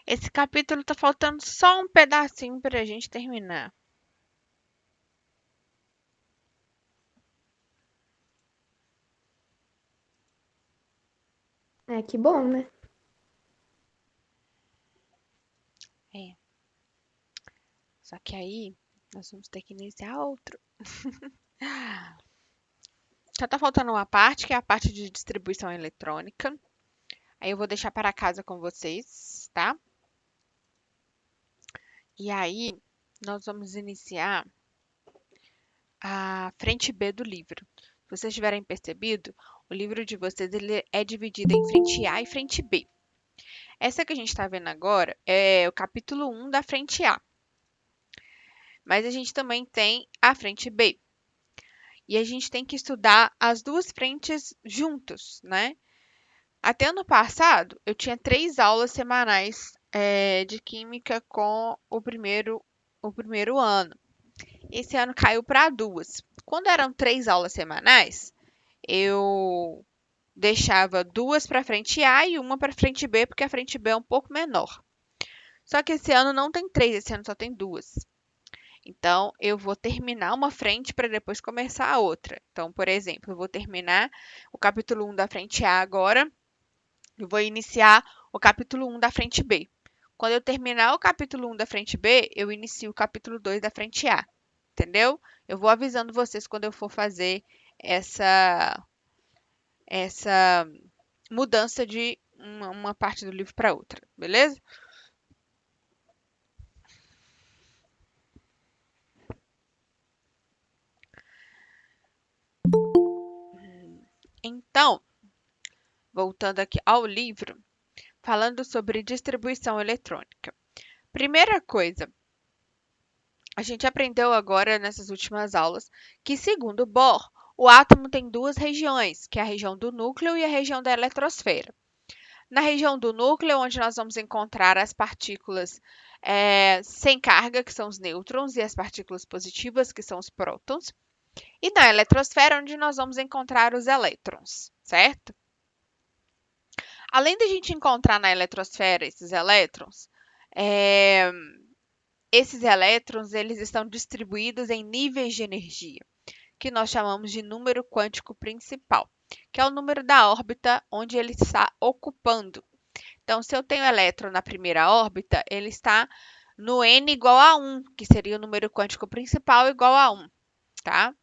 Esse capítulo tá faltando só um pedacinho pra gente terminar. É, que bom, né? Só que aí nós vamos ter que iniciar outro. Só tá faltando uma parte, que é a parte de distribuição eletrônica. Aí eu vou deixar para casa com vocês, tá? E aí nós vamos iniciar a frente B do livro. Se vocês tiverem percebido, o livro de vocês ele é dividido em frente A e frente B. Essa que a gente está vendo agora é o capítulo 1 da frente A. Mas a gente também tem a frente B. E a gente tem que estudar as duas frentes juntos, né? Até ano passado, eu tinha 3 aulas semanais de química com o primeiro ano. Esse ano caiu para 2. Quando eram 3 aulas semanais, eu deixava 2 para a frente A e uma para a frente B, porque a frente B é um pouco menor. Só que esse ano não tem 3, esse ano só tem 2. Então, eu vou terminar uma frente para depois começar a outra. Então, por exemplo, eu vou terminar o capítulo 1 da frente A agora. Eu vou iniciar o capítulo 1 da frente B. Quando eu terminar o capítulo 1 da frente B, eu inicio o capítulo 2 da frente A. Entendeu? Eu vou avisando vocês quando eu for fazer essa mudança de uma parte do livro para outra, beleza? Então, voltando aqui ao livro, falando sobre distribuição eletrônica. Primeira coisa, a gente aprendeu agora nessas últimas aulas que, segundo Bohr, o átomo tem duas regiões, que é a região do núcleo e a região da eletrosfera. Na região do núcleo, onde nós vamos encontrar as partículas sem carga, que são os nêutrons, e as partículas positivas, que são os prótons. E na eletrosfera, onde nós vamos encontrar os elétrons, certo? Além de a gente encontrar na eletrosfera esses elétrons, eles estão distribuídos em níveis de energia, que nós chamamos de número quântico principal, que é o número da órbita onde ele está ocupando. Então, se eu tenho elétron na primeira órbita, ele está no n igual a 1, que seria o número quântico principal igual a 1, tá?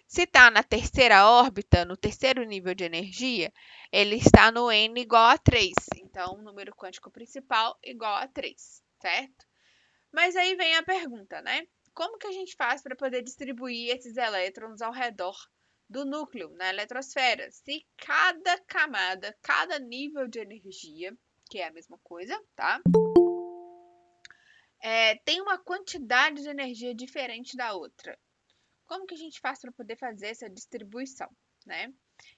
Se está na terceira órbita, no terceiro nível de energia, ele está no n igual a 3. Então, o número quântico principal igual a 3, certo? Mas aí vem a pergunta, né? Como que a gente faz para poder distribuir esses elétrons ao redor do núcleo, na eletrosfera? Se cada camada, cada nível de energia, que é a mesma coisa, tá? Tem uma quantidade de energia diferente da outra. Como que a gente faz para poder fazer essa distribuição, né?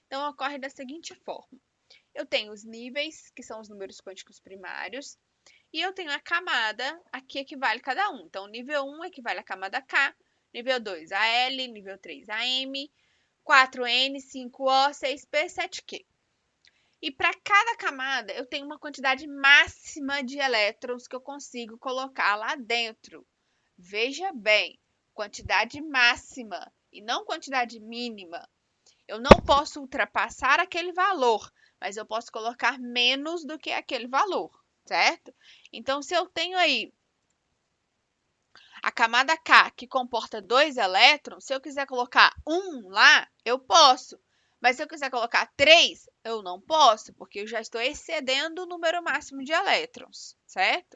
Então, ocorre da seguinte forma. Eu tenho os níveis, que são os números quânticos primários, e eu tenho a camada, aqui equivale cada um. Então, nível 1 equivale à camada K, nível 2 a L, nível 3 a M, 4N, 5O, 6P, 7Q. E para cada camada, eu tenho uma quantidade máxima de elétrons que eu consigo colocar lá dentro. Veja bem, quantidade máxima e não quantidade mínima. Eu não posso ultrapassar aquele valor, mas eu posso colocar menos do que aquele valor, certo? Então, se eu tenho aí a camada K, que comporta 2 elétrons, se eu quiser colocar 1 lá, eu posso. Mas se eu quiser colocar 3, eu não posso, porque eu já estou excedendo o número máximo de elétrons, certo?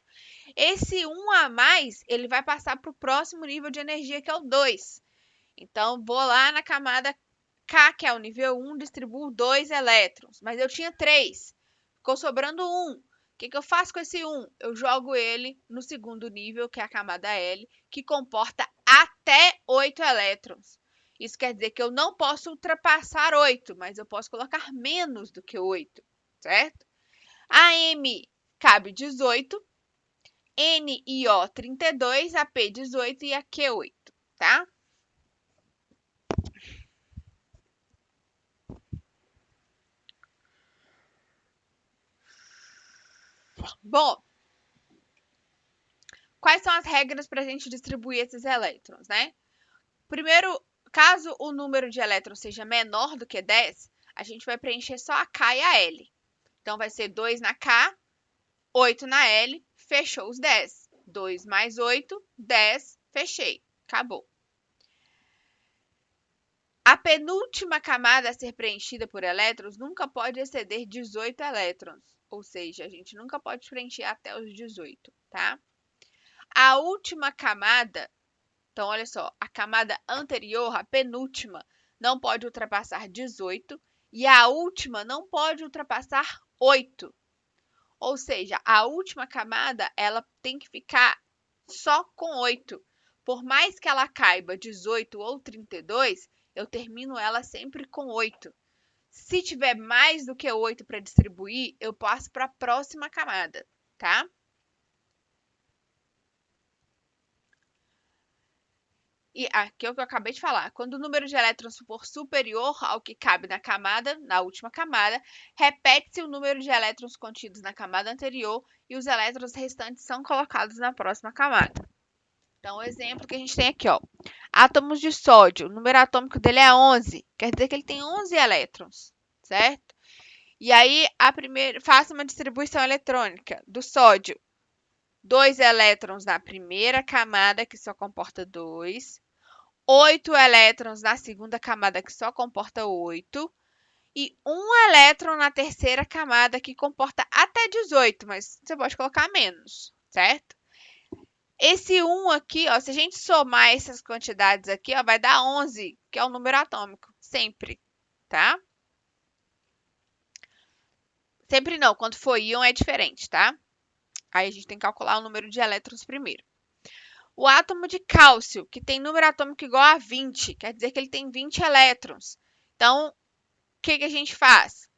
Esse 1 a mais, ele vai passar para o próximo nível de energia, que é o 2. Então, vou lá na camada K, que é o nível 1, distribuo 2 elétrons. Mas eu tinha 3, ficou sobrando 1. O que eu faço com esse 1? Eu jogo ele no segundo nível, que é a camada L, que comporta até 8 elétrons. Isso quer dizer que eu não posso ultrapassar 8, mas eu posso colocar menos do que 8, certo? A M cabe 18, N e O 32, a P 18 e a Q 8, tá? Bom, quais são as regras para a gente distribuir esses elétrons, né? Primeiro, caso o número de elétrons seja menor do que 10, a gente vai preencher só a K e a L. Então, vai ser 2 na K, 8 na L, fechou os 10. 2 mais 8, 10, fechei. Acabou. A penúltima camada a ser preenchida por elétrons nunca pode exceder 18 elétrons. Ou seja, a gente nunca pode preencher até os 18, tá? A última camada, então olha só, a camada anterior, a penúltima, não pode ultrapassar 18 e a última não pode ultrapassar 8. Ou seja, a última camada ela tem que ficar só com 8. Por mais que ela caiba 18 ou 32, eu termino ela sempre com 8. Se tiver mais do que 8 para distribuir, eu passo para a próxima camada, tá? E aqui é o que eu acabei de falar. Quando o número de elétrons for superior ao que cabe na camada, na última camada, repete-se o número de elétrons contidos na camada anterior e os elétrons restantes são colocados na próxima camada. Então, o exemplo que a gente tem aqui, ó. Átomos de sódio, o número atômico dele é 11, quer dizer que ele tem 11 elétrons, certo? E aí, faça uma distribuição eletrônica do sódio. 2 elétrons na primeira camada, que só comporta 2. 8 elétrons na segunda camada, que só comporta 8. E 1 elétron na terceira camada, que comporta até 18, mas você pode colocar menos, certo? Esse 1 aqui, ó, se a gente somar essas quantidades aqui, ó, vai dar 11, que é o número atômico, sempre, tá? Sempre não, quando for íon é diferente, tá? Aí a gente tem que calcular o número de elétrons primeiro. O átomo de cálcio, que tem número atômico igual a 20, quer dizer que ele tem 20 elétrons. Então, o que a gente faz?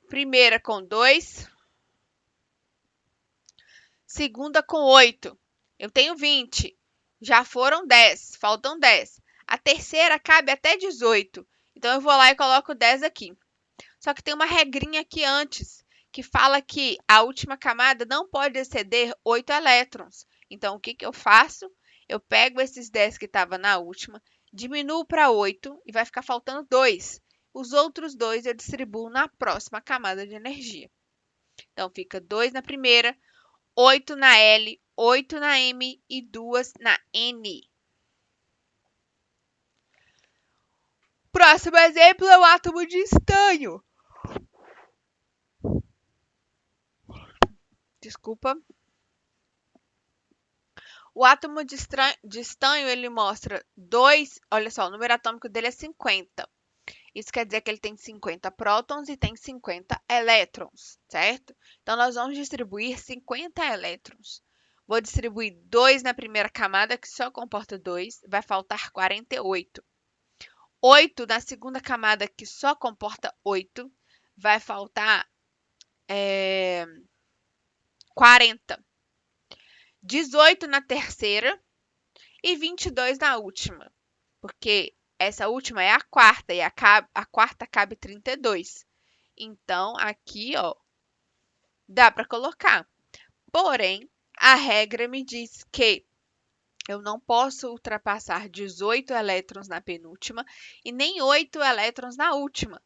Primeira com 2. Segunda com 8. Eu tenho 20. Já foram 10. Faltam 10. A terceira cabe até 18. Então, eu vou lá e coloco 10 aqui. Só que tem uma regrinha aqui antes, que fala que a última camada não pode exceder 8 elétrons. Então, o que eu faço? Eu pego esses 10 que estavam na última, diminuo para 8 e vai ficar faltando 2. Os outros 2 eu distribuo na próxima camada de energia. Então, fica 2 na primeira, 8 na L, 8 na M e 2 na N. Próximo exemplo é o átomo de estanho. Desculpa. O átomo de estanho, ele mostra 2, olha só, o número atômico dele é 50. Isso quer dizer que ele tem 50 prótons e tem 50 elétrons, certo? Então, nós vamos distribuir 50 elétrons. Vou distribuir 2 na primeira camada, que só comporta 2, vai faltar 48. 8 na segunda camada, que só comporta 8, vai faltar 40. 18 na terceira e 22 na última, porque essa última é a quarta e a quarta cabe 32. Então, aqui, ó, dá para colocar. Porém, a regra me diz que eu não posso ultrapassar 18 elétrons na penúltima e nem 8 elétrons na última.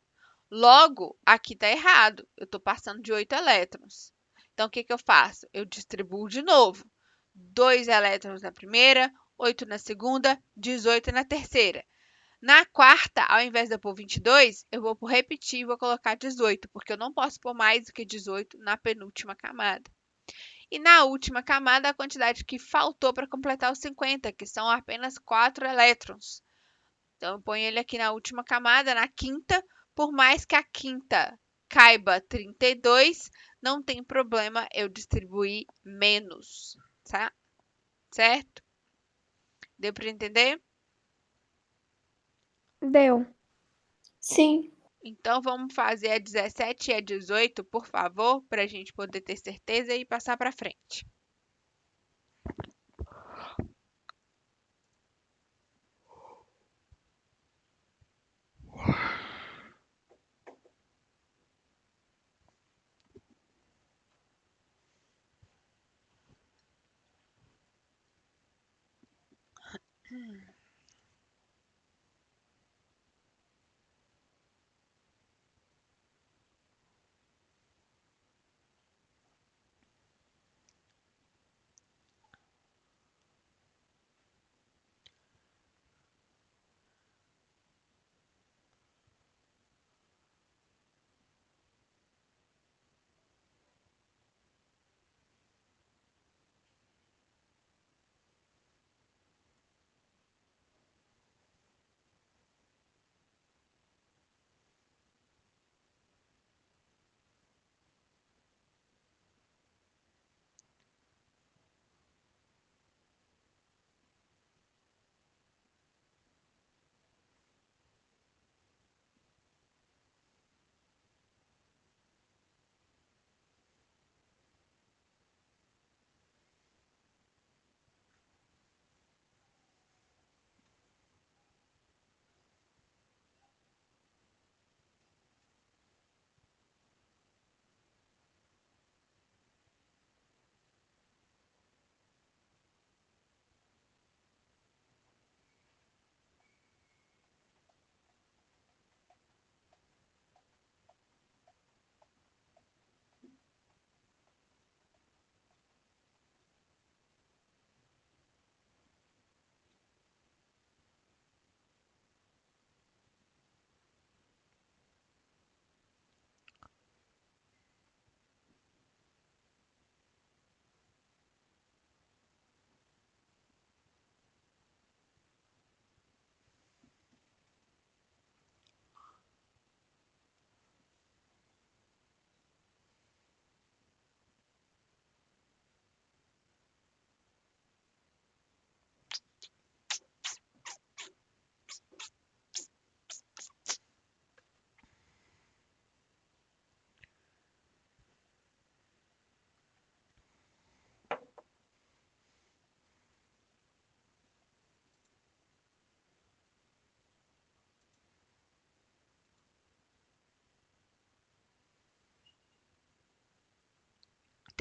Logo, aqui está errado. Eu estou passando de 8 elétrons. Então, o que eu faço? Eu distribuo de novo. 2 elétrons na primeira, 8 na segunda, 18 na terceira. Na quarta, ao invés de eu pôr 22, eu vou repetir e vou colocar 18, porque eu não posso pôr mais do que 18 na penúltima camada. E na última camada, a quantidade que faltou para completar os 50, que são apenas 4 elétrons. Então, eu ponho ele aqui na última camada, na quinta, por mais que a quinta caiba 32, não tem problema eu distribuir menos, tá? Certo? Deu para entender? Deu. Sim. Então vamos fazer a 17 e a 18, por favor, para a gente poder ter certeza e passar para frente.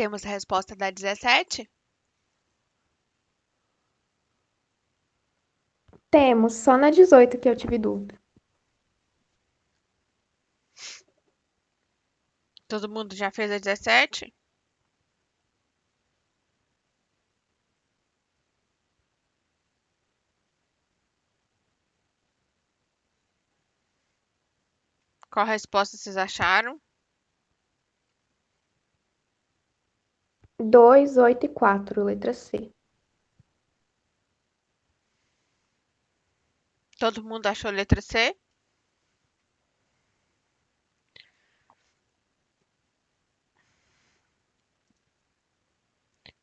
Temos a resposta da 17? Temos, só na 18 que eu tive dúvida. Todo mundo já fez a 17? Qual resposta vocês acharam? 2, 8 e 4, letra C. Todo mundo achou a letra C?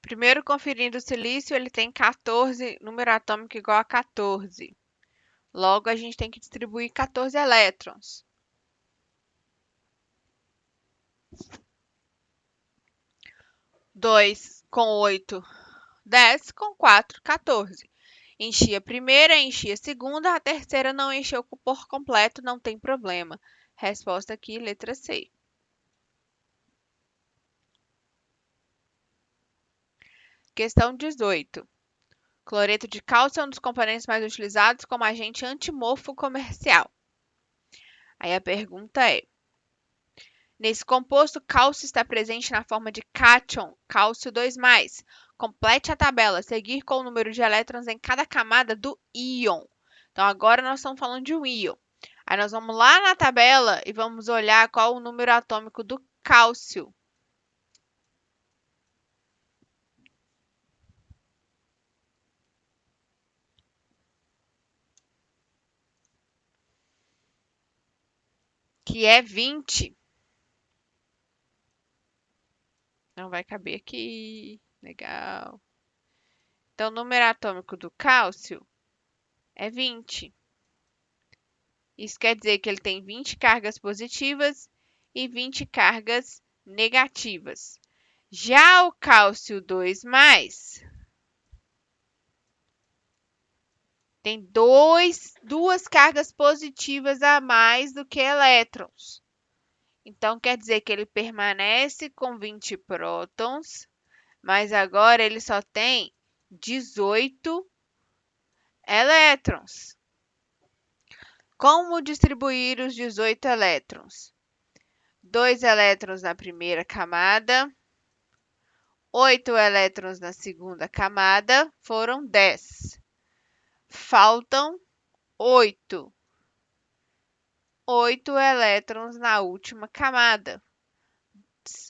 Primeiro, conferindo o silício, ele tem 14, número atômico igual a 14. Logo, a gente tem que distribuir 14 elétrons. 2 com 8, 10, com 4, 14. Enchi a primeira, enchi a segunda, a terceira não encheu por completo, não tem problema. Resposta aqui, letra C. Questão 18. Cloreto de cálcio é um dos componentes mais utilizados como agente antimorfo comercial. Aí a pergunta é: nesse composto, cálcio está presente na forma de cátion, cálcio 2+. Complete a tabela, seguir com o número de elétrons em cada camada do íon. Então, agora nós estamos falando de um íon. Aí nós vamos lá na tabela e vamos olhar qual o número atômico do cálcio. Que é 20. Não vai caber aqui. Legal. Então, o número atômico do cálcio é 20. Isso quer dizer que ele tem 20 cargas positivas e 20 cargas negativas. Já o cálcio 2+, tem duas cargas positivas a mais do que elétrons. Então, quer dizer que ele permanece com 20 prótons, mas agora ele só tem 18 elétrons. Como distribuir os 18 elétrons? 2 elétrons na primeira camada, 8 elétrons na segunda camada, foram 10. Faltam 8. 8 elétrons na última camada.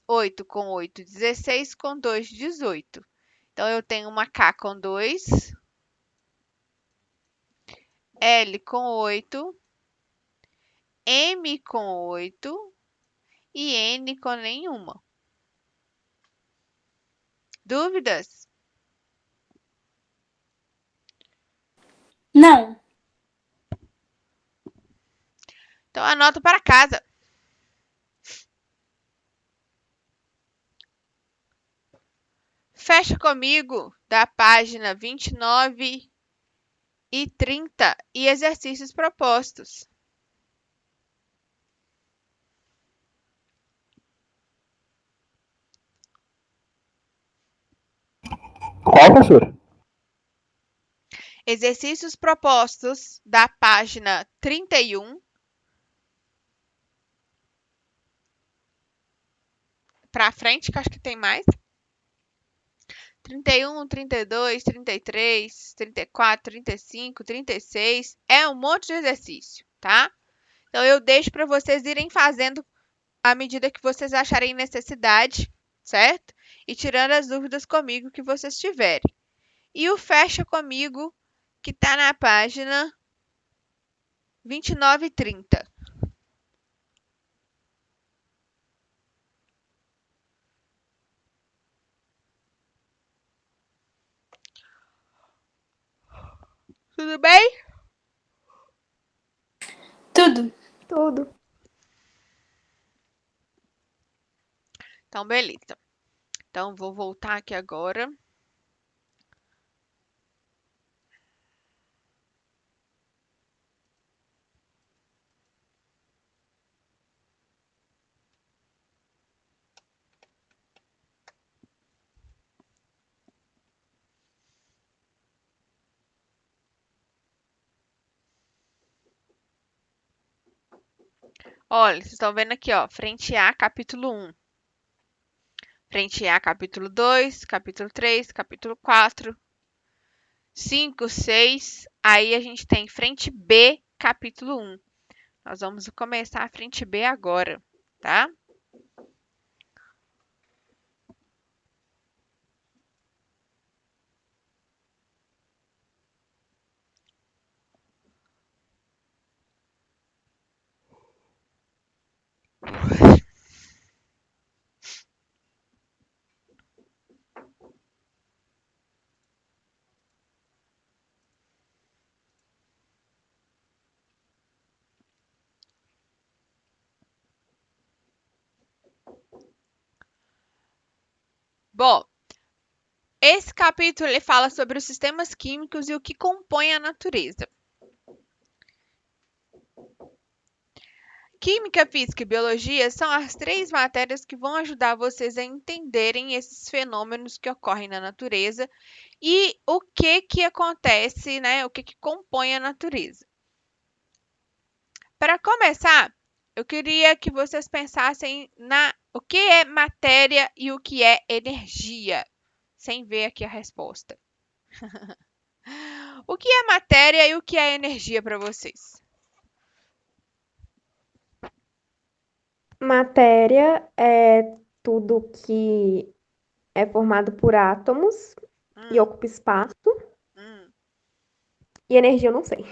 8 com 8, 16, com 2, 18. Então, eu tenho uma K com 2, L com 8, M com 8 e N com nenhuma. Dúvidas? Não. Então, anota para casa. Fecha comigo da página 29 e 30 e exercícios propostos. Qual, professor? Exercícios propostos da página 31 para frente, que acho que tem mais. 31, 32, 33, 34, 35, 36. É um monte de exercício, tá? Então, eu deixo para vocês irem fazendo à medida que vocês acharem necessidade, certo? E tirando as dúvidas comigo que vocês tiverem. E o fecha comigo, que está na página 29 e 30. Tudo bem? Tudo. Tudo. Então, beleza. Então, vou voltar aqui agora. Olha, vocês estão vendo aqui, ó, frente A, capítulo 1. Frente A, capítulo 2, capítulo 3, capítulo 4, 5, 6. Aí a gente tem frente B, capítulo 1. Nós vamos começar a frente B agora, tá? Bom, esse capítulo ele fala sobre os sistemas químicos e o que compõe a natureza. Química, física e biologia são as 3 matérias que vão ajudar vocês a entenderem esses fenômenos que ocorrem na natureza e o que acontece, né? O que compõe a natureza. Para começar, eu queria que vocês pensassem o que é matéria e o que é energia, sem ver aqui a resposta. O que é matéria e o que é energia para vocês? Matéria é tudo que é formado por átomos e ocupa espaço. Hum, E energia eu não sei.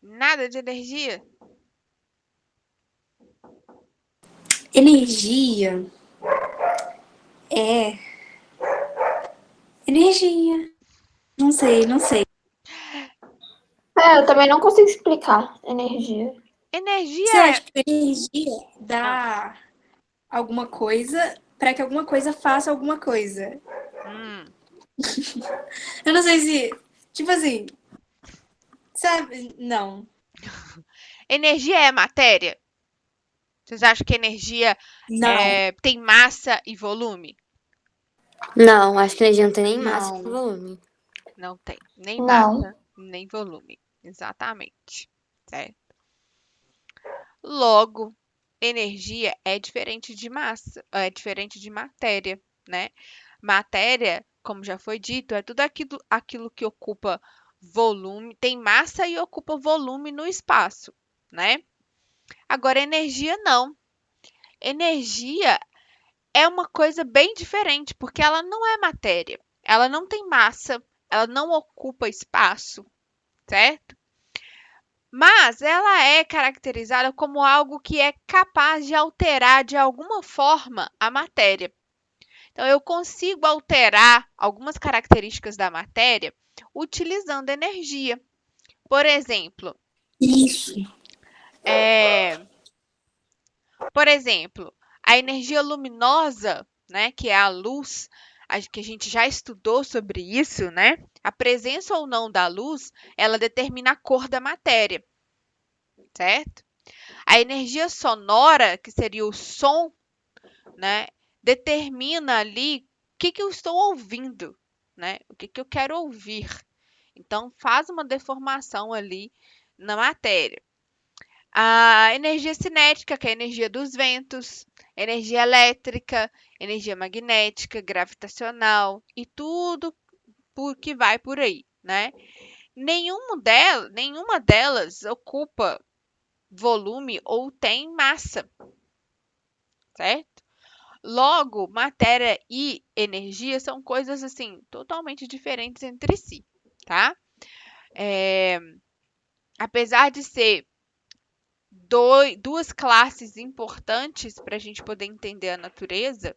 Nada de energia? Energia É. Energia. Não sei, não sei. Eu também não consigo explicar energia. Energia Sei lá, é. tipo, energia dá alguma coisa pra que alguma coisa faça alguma coisa. Hum, Eu não sei se. Tipo assim. Sabe? Não. energia é matéria? Vocês acham que energia Não. tem massa e volume? Não, acho que a energia não tem nem massa nem Não. volume. Não tem. Nem Não. massa, nem volume. Exatamente. Certo? Logo, energia é diferente de massa, é diferente de matéria, né? Matéria, como já foi dito, é tudo aquilo que ocupa volume, tem massa e ocupa volume no espaço, né? Agora, energia não. Energia é uma coisa bem diferente, porque ela não é matéria, ela não tem massa, ela não ocupa espaço, certo? Mas ela é caracterizada como algo que é capaz de alterar de alguma forma a matéria. Então, eu consigo alterar algumas características da matéria utilizando energia. Por exemplo, Isso. é, a energia luminosa, né, que é a luz, que a gente já estudou sobre isso, né? A presença ou não da luz, ela determina a cor da matéria, certo? A energia sonora, que seria o som, né, determina ali o que eu estou ouvindo, né? O que eu quero ouvir. Então, faz uma deformação ali na matéria. A energia cinética, que é a energia dos ventos, energia elétrica, energia magnética, gravitacional e tudo que vai por aí, né? Nenhuma delas ocupa volume ou tem massa, certo? Logo, matéria e energia são coisas assim totalmente diferentes entre si, tá? Apesar de ser duas classes importantes para a gente poder entender a natureza,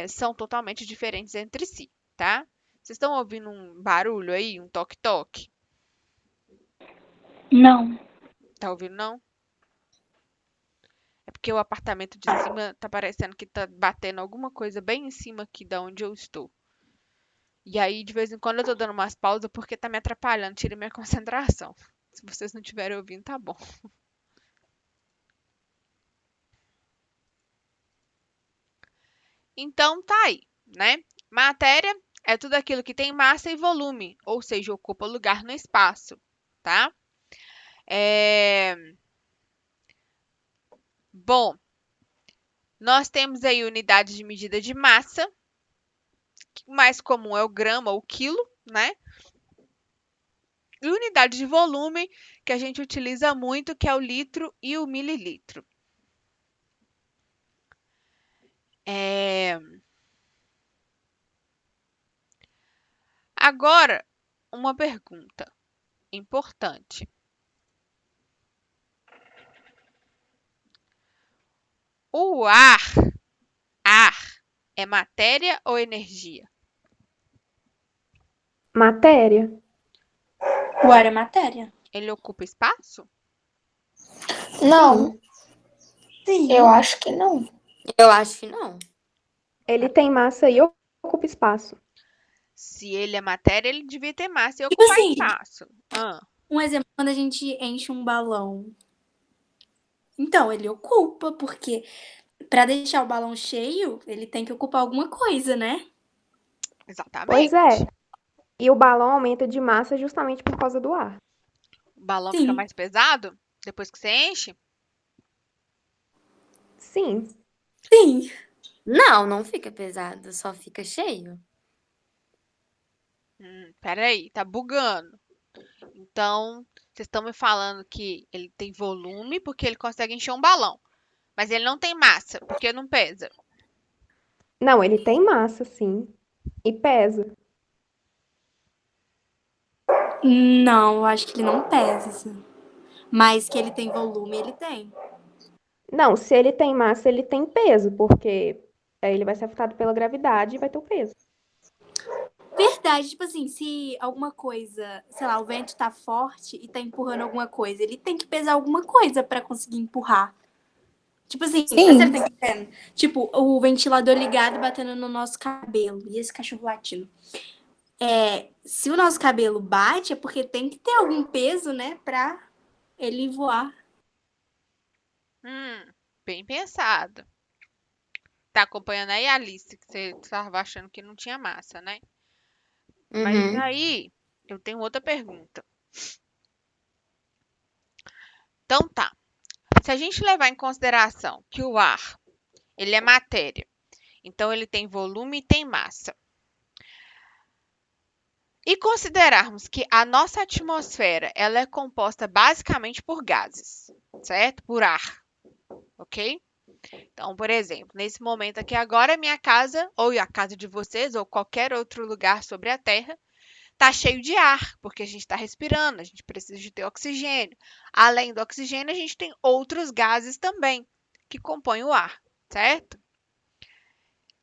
são totalmente diferentes entre si, tá? Vocês estão ouvindo um barulho aí, um toque-toque? Não. Tá ouvindo, não? É porque o apartamento de cima tá parecendo que tá batendo alguma coisa bem em cima aqui da onde eu estou. E aí, de vez em quando, eu tô dando umas pausas porque tá me atrapalhando, tira minha concentração. Se vocês não estiverem ouvindo, tá bom. Então, tá aí, né? Matéria é tudo aquilo que tem massa e volume, ou seja, ocupa lugar no espaço, tá? Bom, nós temos aí unidades de medida de massa, o mais comum é o grama ou quilo, né? E unidade de volume, que a gente utiliza muito, que é o litro e o mililitro. Agora, uma pergunta importante. O ar, é matéria ou energia? Matéria. O ar é matéria? Ele ocupa espaço? Não, Sim. eu acho que não. Eu acho que não. Ele tem massa e ocupa espaço. Se ele é matéria, ele devia ter massa e Tipo ocupar assim, espaço. um exemplo, quando a gente enche um balão. Então, ele ocupa, porque pra deixar o balão cheio, ele tem que ocupar alguma coisa, né? Exatamente. Pois é. E o balão aumenta de massa justamente por causa do ar. O balão fica Sim. mais pesado depois que você enche? Sim. Sim. Não, não fica pesado, só fica cheio. Peraí, tá bugando. Então, vocês estão me falando que ele tem volume porque ele consegue encher um balão. Mas ele não tem massa, porque não pesa. Não, ele tem massa, sim. E pesa. Não, eu acho que ele não pesa, assim. Mas que ele tem volume, ele tem. Não, se ele tem massa, ele tem peso, porque Aí ele vai ser afetado pela gravidade e vai ter o peso. Verdade, tipo assim, se alguma coisa, sei lá, o vento tá forte e tá empurrando alguma coisa, ele tem que pesar alguma coisa pra conseguir empurrar. Tipo assim, Sim. você tá entendendo? Tipo, o ventilador ligado batendo no nosso cabelo e esse cachorro latindo. Se o nosso cabelo bate, é porque tem que ter algum peso, né, pra ele voar. Bem pensado. Tá acompanhando aí, Alice, que você estava achando que não tinha massa, né? Mas Uhum. aí, eu tenho outra pergunta. Então tá. Se a gente levar em consideração que o ar, ele é matéria, então ele tem volume e tem massa. E considerarmos que a nossa atmosfera, ela é composta basicamente por gases, certo? Por ar, ok? Então, por exemplo, nesse momento aqui agora, minha casa, ou a casa de vocês, ou qualquer outro lugar sobre a Terra, está cheio de ar, porque a gente está respirando, a gente precisa de ter oxigênio. Além do oxigênio, a gente tem outros gases também que compõem o ar, certo?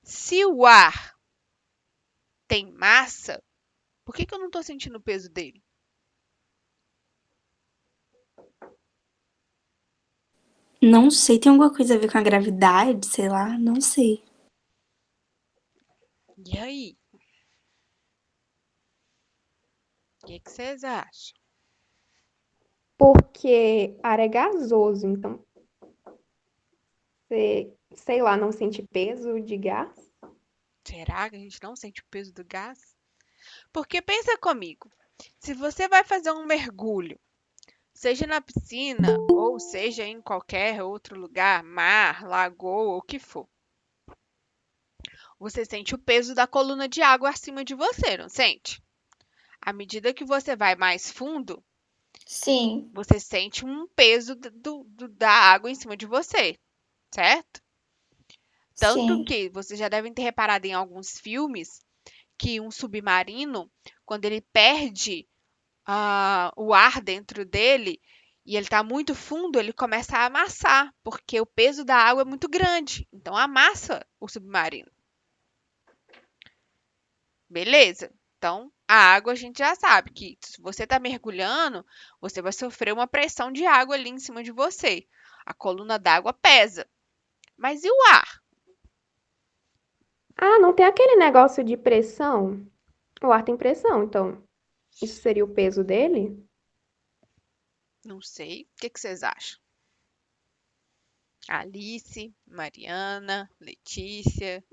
Se o ar tem massa, por que eu não estou sentindo o peso dele? Não sei, tem alguma coisa a ver com a gravidade, sei lá, não sei. E aí? O que vocês acham? Porque ar é gasoso, então você, sei lá, não sente peso de gás? Será que a gente não sente o peso do gás? Porque pensa comigo, se você vai fazer um mergulho, seja na piscina ou seja em qualquer outro lugar, mar, lagoa, o que for, você sente o peso da coluna de água acima de você, não sente? À medida que você vai mais fundo, Sim, você sente um peso da água em cima de você, certo? Tanto sim, que vocês já devem ter reparado em alguns filmes que um submarino, quando ele perde o ar dentro dele e ele está muito fundo, ele começa a amassar, porque o peso da água é muito grande. Então amassa o submarino. Beleza? Então, a água a gente já sabe que se você está mergulhando, você vai sofrer uma pressão de água ali em cima de você. A coluna d'água pesa. Mas e o ar? Ah, não tem aquele negócio de pressão? O ar tem pressão, então isso seria o peso dele? Não sei. O que vocês acham? Alice, Mariana, Letícia,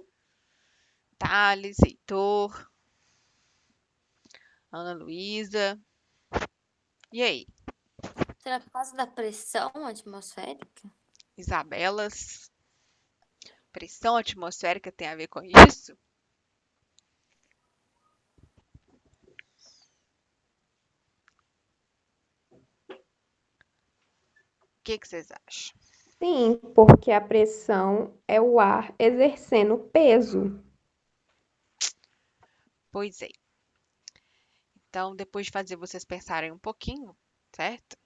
Thales, Heitor, Ana Luísa. E aí, Será por causa da pressão atmosférica? Isabelas? Pressão atmosférica tem a ver com isso? O que vocês acham? Sim, porque a pressão é o ar exercendo peso. Pois é. Então, depois de fazer vocês pensarem um pouquinho, certo?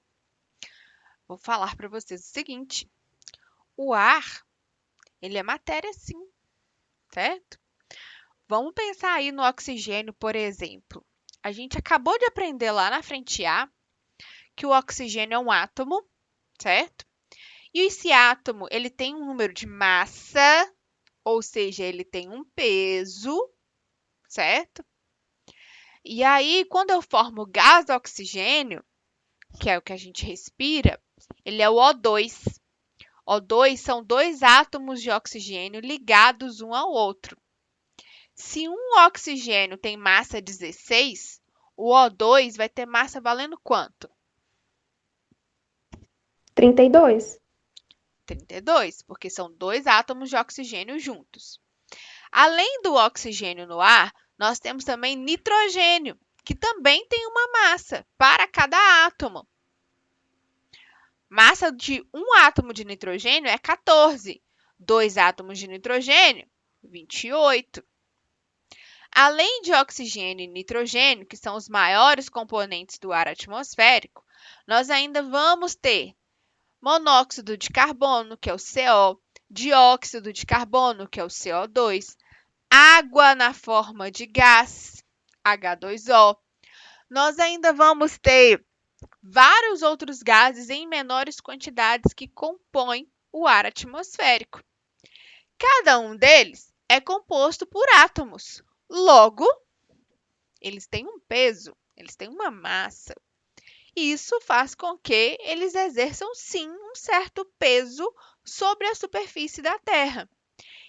Vou falar para vocês o seguinte: o ar, ele é matéria sim, certo? Vamos pensar aí no oxigênio, por exemplo. A gente acabou de aprender lá na frente A que o oxigênio é um átomo, certo? E esse átomo, ele tem um número de massa, ou seja, ele tem um peso, certo? E aí, quando eu formo o gás oxigênio, que é o que a gente respira, ele é o O2. O2 são dois átomos de oxigênio ligados um ao outro. Se um oxigênio tem massa 16, o O2 vai ter massa valendo quanto? 32. 32, porque são dois átomos de oxigênio juntos. Além do oxigênio no ar, nós temos também nitrogênio, que também tem uma massa para cada átomo. Massa de um átomo de nitrogênio é 14. Dois átomos de nitrogênio, 28. Além de oxigênio e nitrogênio, que são os maiores componentes do ar atmosférico, nós ainda vamos ter monóxido de carbono, que é o CO, dióxido de carbono, que é o CO2, água na forma de gás, H2O. Nós ainda vamos ter vários outros gases em menores quantidades que compõem o ar atmosférico. Cada um deles é composto por átomos. Logo, eles têm um peso, eles têm uma massa. E isso faz com que eles exerçam, sim, um certo peso sobre a superfície da Terra.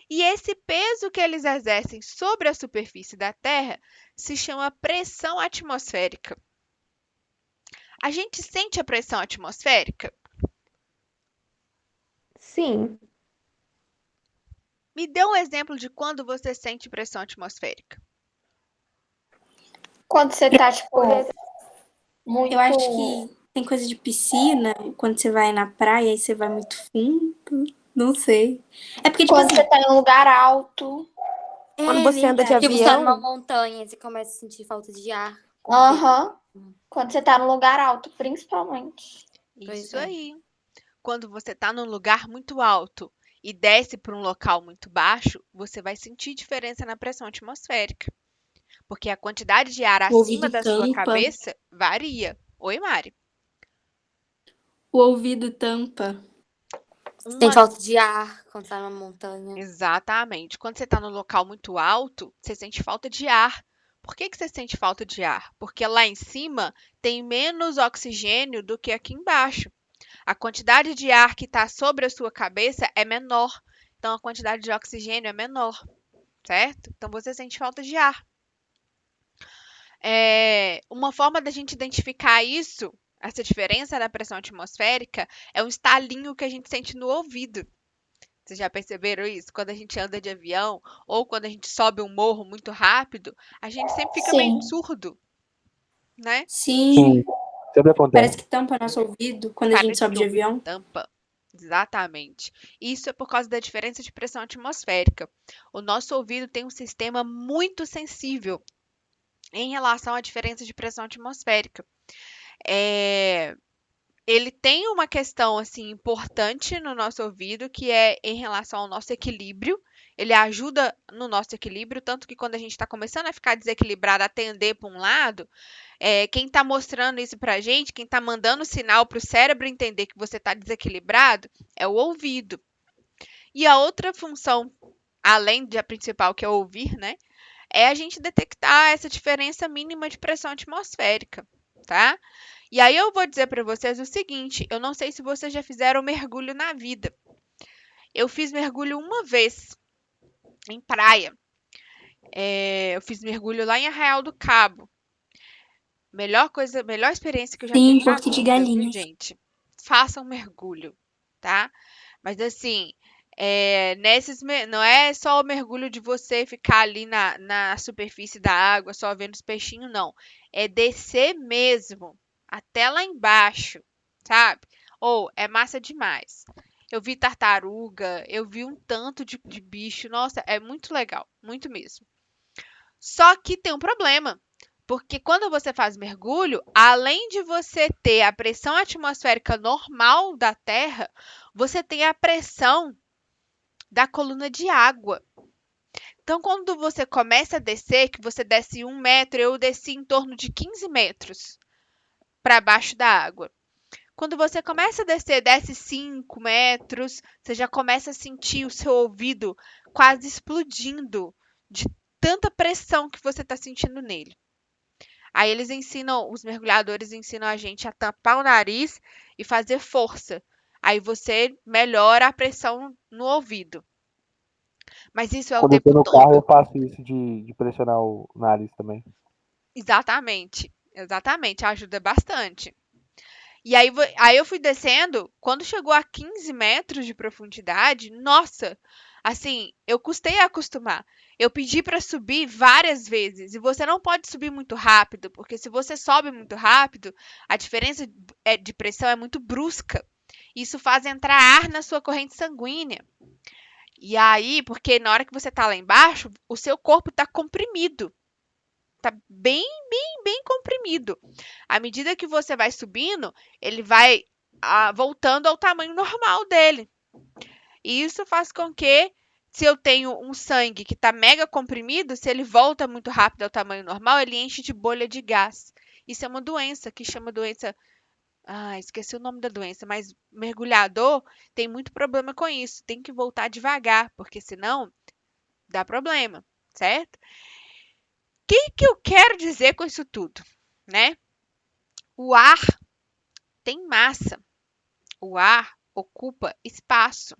E esse peso que eles exercem sobre a superfície da Terra se chama pressão atmosférica. A gente sente a pressão atmosférica? Sim. Me dê um exemplo de quando você sente pressão atmosférica. Quando você tá, tipo, muito. Eu acho que tem coisa de piscina, quando você vai na praia, aí você vai muito fundo. Não sei. É porque, tipo Quando assim. você tá em um lugar alto. Quando você anda de verdade. Tipo, você tá numa avião, montanha e você começa a sentir falta de ar. Aham. Quando você tá num lugar alto, principalmente. Pois Isso é. aí. Quando você está num lugar muito alto e desce para um local muito baixo, você vai sentir diferença na pressão atmosférica. Porque a quantidade de ar O ouvido acima da sua tampa. cabeça varia. Oi, Mari. O ouvido tampa. Tem falta de ar quando tá numa montanha. Exatamente. Quando você está num local muito alto, você sente falta de ar. Por que você sente falta de ar? Porque lá em cima tem menos oxigênio do que aqui embaixo. A quantidade de ar que está sobre a sua cabeça é menor. Então, a quantidade de oxigênio é menor, certo? Então, você sente falta de ar. Uma forma da gente identificar isso, essa diferença da pressão atmosférica, é um estalinho que a gente sente no ouvido. Vocês já perceberam isso? Quando a gente anda de avião ou quando a gente sobe um morro muito rápido, a gente sempre fica meio Sim. surdo, né? Sim. Sim, sempre Parece acontece. que tampa nosso ouvido quando a gente Parece sobe que de o ouvido avião. tampa. Exatamente. Isso é por causa da diferença de pressão atmosférica. O nosso ouvido tem um sistema muito sensível em relação à diferença de pressão atmosférica. Ele tem uma questão assim importante no nosso ouvido, que é em relação ao nosso equilíbrio. Ele ajuda no nosso equilíbrio, tanto que quando a gente está começando a ficar desequilibrado, a tender para um lado, quem está mostrando isso para a gente, quem está mandando sinal para o cérebro entender que você está desequilibrado, é o ouvido. E a outra função, além da principal, que é ouvir, né, é a gente detectar essa diferença mínima de pressão atmosférica, tá? E aí eu vou dizer para vocês o seguinte, eu não sei se vocês já fizeram mergulho na vida. Eu fiz mergulho uma vez em praia. Eu fiz mergulho lá em Arraial do Cabo. Melhor experiência que eu já Sim, tive na Porto de vida, viu, Galinhas. gente? Façam mergulho, tá? Mas assim, não é só o mergulho de você ficar ali na superfície da água, só vendo os peixinhos, não. É descer mesmo, até lá embaixo, sabe? Ou é massa demais. Eu vi tartaruga, eu vi um tanto de bicho. Nossa, é muito legal, muito mesmo. Só que tem um problema. Porque quando você faz mergulho, além de você ter a pressão atmosférica normal da Terra, você tem a pressão da coluna de água. Então, quando você começa a descer, que você desce 1 metro, eu desci em torno de 15 metros para baixo da água. Quando você começa a descer, desce 5 metros, você já começa a sentir o seu ouvido quase explodindo de tanta pressão que você está sentindo nele. Aí os mergulhadores ensinam a gente a tampar o nariz e fazer força. Aí você melhora a pressão no ouvido. Mas isso é o Quando eu tô tempo no carro, eu todo. faço isso de pressionar o nariz também. Exatamente, ajuda bastante. E aí eu fui descendo, quando chegou a 15 metros de profundidade, nossa, assim, eu custei a acostumar. Eu pedi para subir várias vezes, e você não pode subir muito rápido, porque se você sobe muito rápido, a diferença de pressão é muito brusca. Isso faz entrar ar na sua corrente sanguínea. E aí, porque na hora que você está lá embaixo, o seu corpo está comprimido. Tá bem, bem, bem comprimido. À medida que você vai subindo, ele vai voltando ao tamanho normal dele. E isso faz com que, se eu tenho um sangue que está mega comprimido, se ele volta muito rápido ao tamanho normal, ele enche de bolha de gás. Isso é uma doença que chama doença. Ah, esqueci o nome da doença, mas mergulhador tem muito problema com isso. Tem que voltar devagar, porque senão dá problema, certo? O que eu quero dizer com isso tudo, né? O ar tem massa. O ar ocupa espaço,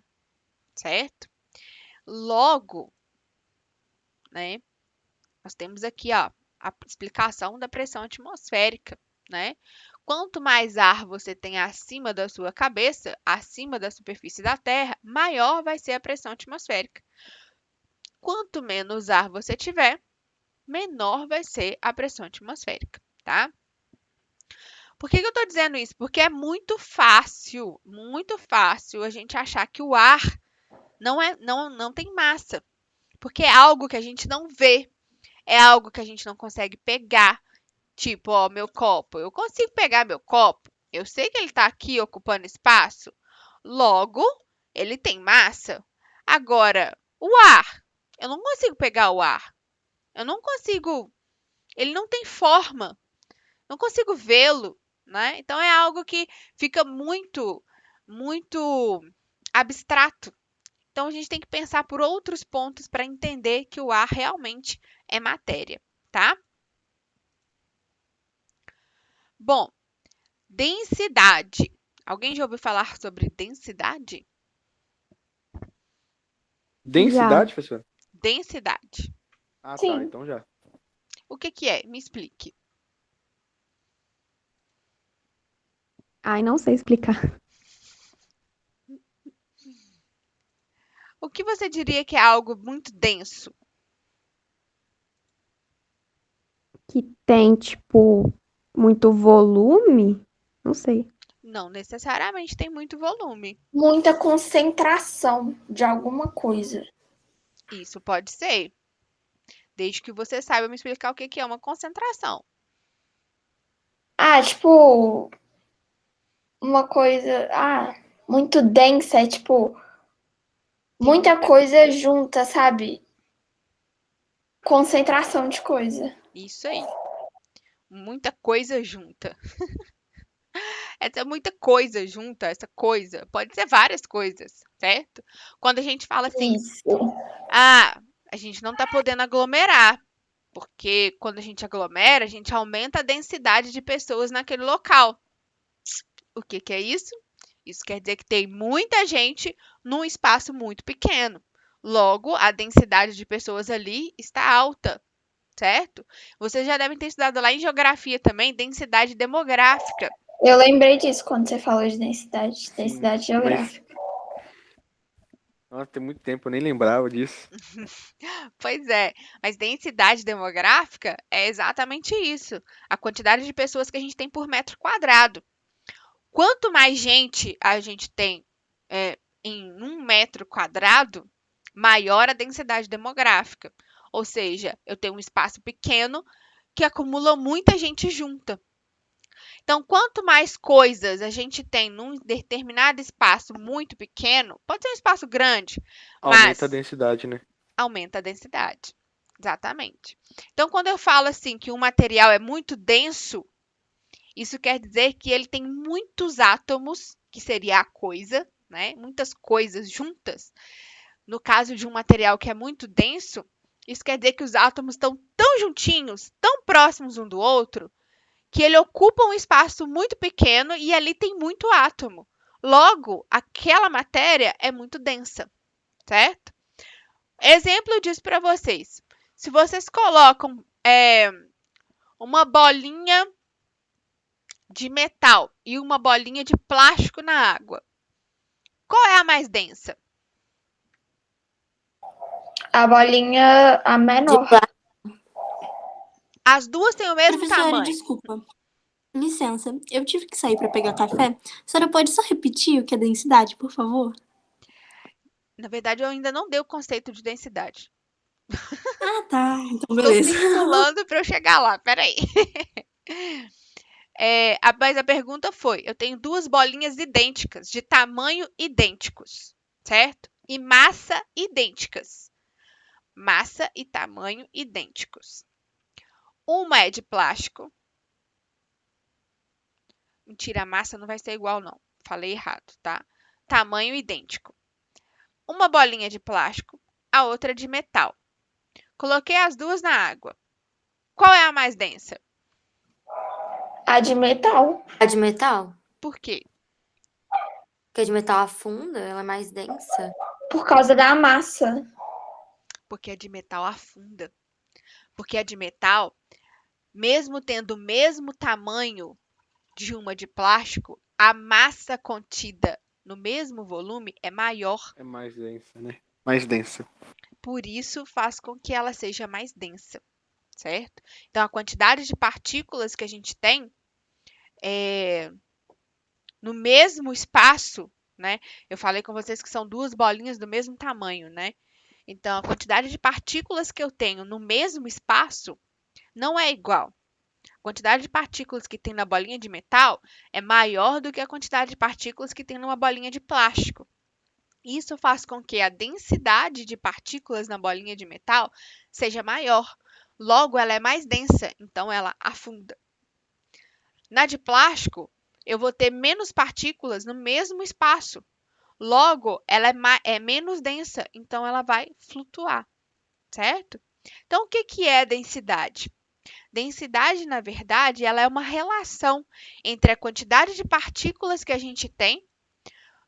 certo? Logo, né? Nós temos aqui, ó, a explicação da pressão atmosférica, né? Quanto mais ar você tem acima da sua cabeça, acima da superfície da Terra, maior vai ser a pressão atmosférica. Quanto menos ar você tiver, menor vai ser a pressão atmosférica, tá? Por que eu estou dizendo isso? Porque é muito fácil a gente achar que o ar não tem massa, porque é algo que a gente não vê, é algo que a gente não consegue pegar. Tipo, ó, meu copo. Eu consigo pegar meu copo. Eu sei que ele está aqui ocupando espaço. Logo, ele tem massa. Agora, o ar. Eu não consigo pegar o ar. Eu não consigo. Ele não tem forma. Não consigo vê-lo, né? Então é algo que fica muito abstrato. Então a gente tem que pensar por outros pontos para entender que o ar realmente é matéria, tá? Bom, densidade. Alguém já ouviu falar sobre densidade? Densidade, professor? Densidade. Ah, Sim. tá, então já. O que é? Me explique. Ai, não sei explicar. O que você diria que é algo muito denso? Que tem, tipo, muito volume? Não sei. Não necessariamente tem muito volume. Muita concentração de alguma coisa. Isso pode ser. Desde que você saiba me explicar o que é uma concentração. Ah, tipo, uma coisa. Muito densa, é tipo. Muita coisa junta, sabe? Concentração de coisa. Isso aí. Muita coisa junta. Essa muita coisa junta, essa coisa, pode ser várias coisas, certo? Quando a gente fala assim, Isso. a gente não está podendo aglomerar, porque quando a gente aglomera, a gente aumenta a densidade de pessoas naquele local. O que é isso? Isso quer dizer que tem muita gente num espaço muito pequeno. Logo, a densidade de pessoas ali está alta, certo? Vocês já devem ter estudado lá em geografia também, densidade demográfica. Eu lembrei disso quando você falou de densidade geográfica. Nossa, tem muito tempo, eu nem lembrava disso. Pois é, mas densidade demográfica é exatamente isso, a quantidade de pessoas que a gente tem por metro quadrado. Quanto mais gente a gente tem em 1 metro quadrado, maior a densidade demográfica. Ou seja, eu tenho um espaço pequeno que acumula muita gente junta. Então, quanto mais coisas a gente tem num determinado espaço muito pequeno, pode ser um espaço grande, mas Aumenta a densidade, né? aumenta a densidade. Exatamente. Então, quando eu falo assim que um material é muito denso, isso quer dizer que ele tem muitos átomos, que seria a coisa, né? Muitas coisas juntas. No caso de um material que é muito denso, isso quer dizer que os átomos estão tão juntinhos, tão próximos um do outro, que ele ocupa um espaço muito pequeno e ali tem muito átomo. Logo, aquela matéria é muito densa, certo? Exemplo disso para vocês. Se vocês colocam uma bolinha de metal e uma bolinha de plástico na água, qual é a mais densa? A bolinha, a menor. As duas têm o mesmo Professora, tamanho. desculpa. Licença, eu tive que sair para pegar café. A senhora pode só repetir o que é densidade, por favor? Na verdade, eu ainda não dei o conceito de densidade. Ah, tá. Então, Estou beleza. circulando para eu chegar lá. Peraí. Mas a pergunta foi: eu tenho duas bolinhas idênticas, de tamanho idênticos, certo? e massa idênticas. Massa e tamanho idênticos. Uma é de plástico. Mentira, a massa não vai ser igual, não. Falei errado, tá? Tamanho idêntico. Uma bolinha de plástico, a outra de metal. Coloquei as duas na água. Qual é a mais densa? A de metal. A de metal? Por quê? Porque a de metal afunda, ela é mais densa. Por causa da massa. Porque a de metal afunda. Porque a de metal, mesmo tendo o mesmo tamanho de uma de plástico, a massa contida no mesmo volume é maior. É mais densa, né? Mais densa. Por isso faz com que ela seja mais densa, certo? Então a quantidade de partículas que a gente tem no mesmo espaço, né? Eu falei com vocês que são duas bolinhas do mesmo tamanho, né? Então a quantidade de partículas que eu tenho no mesmo espaço não é igual. A quantidade de partículas que tem na bolinha de metal é maior do que a quantidade de partículas que tem numa bolinha de plástico. Isso faz com que a densidade de partículas na bolinha de metal seja maior. Logo, ela é mais densa, então ela afunda. Na de plástico, eu vou ter menos partículas no mesmo espaço. Logo, ela é menos densa, então ela vai flutuar, certo? Então, o que é densidade? Densidade, na verdade, ela é uma relação entre a quantidade de partículas que a gente tem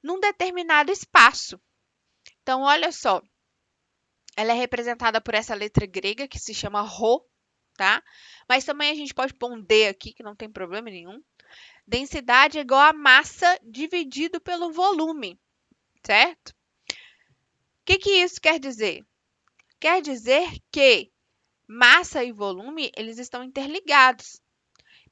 num determinado espaço. Então, olha só, ela é representada por essa letra grega que se chama ρ, tá? Mas também a gente pode pôr um D aqui, que não tem problema nenhum. Densidade é igual a massa dividido pelo volume, certo? O que isso quer dizer? Quer dizer que massa e volume, eles estão interligados.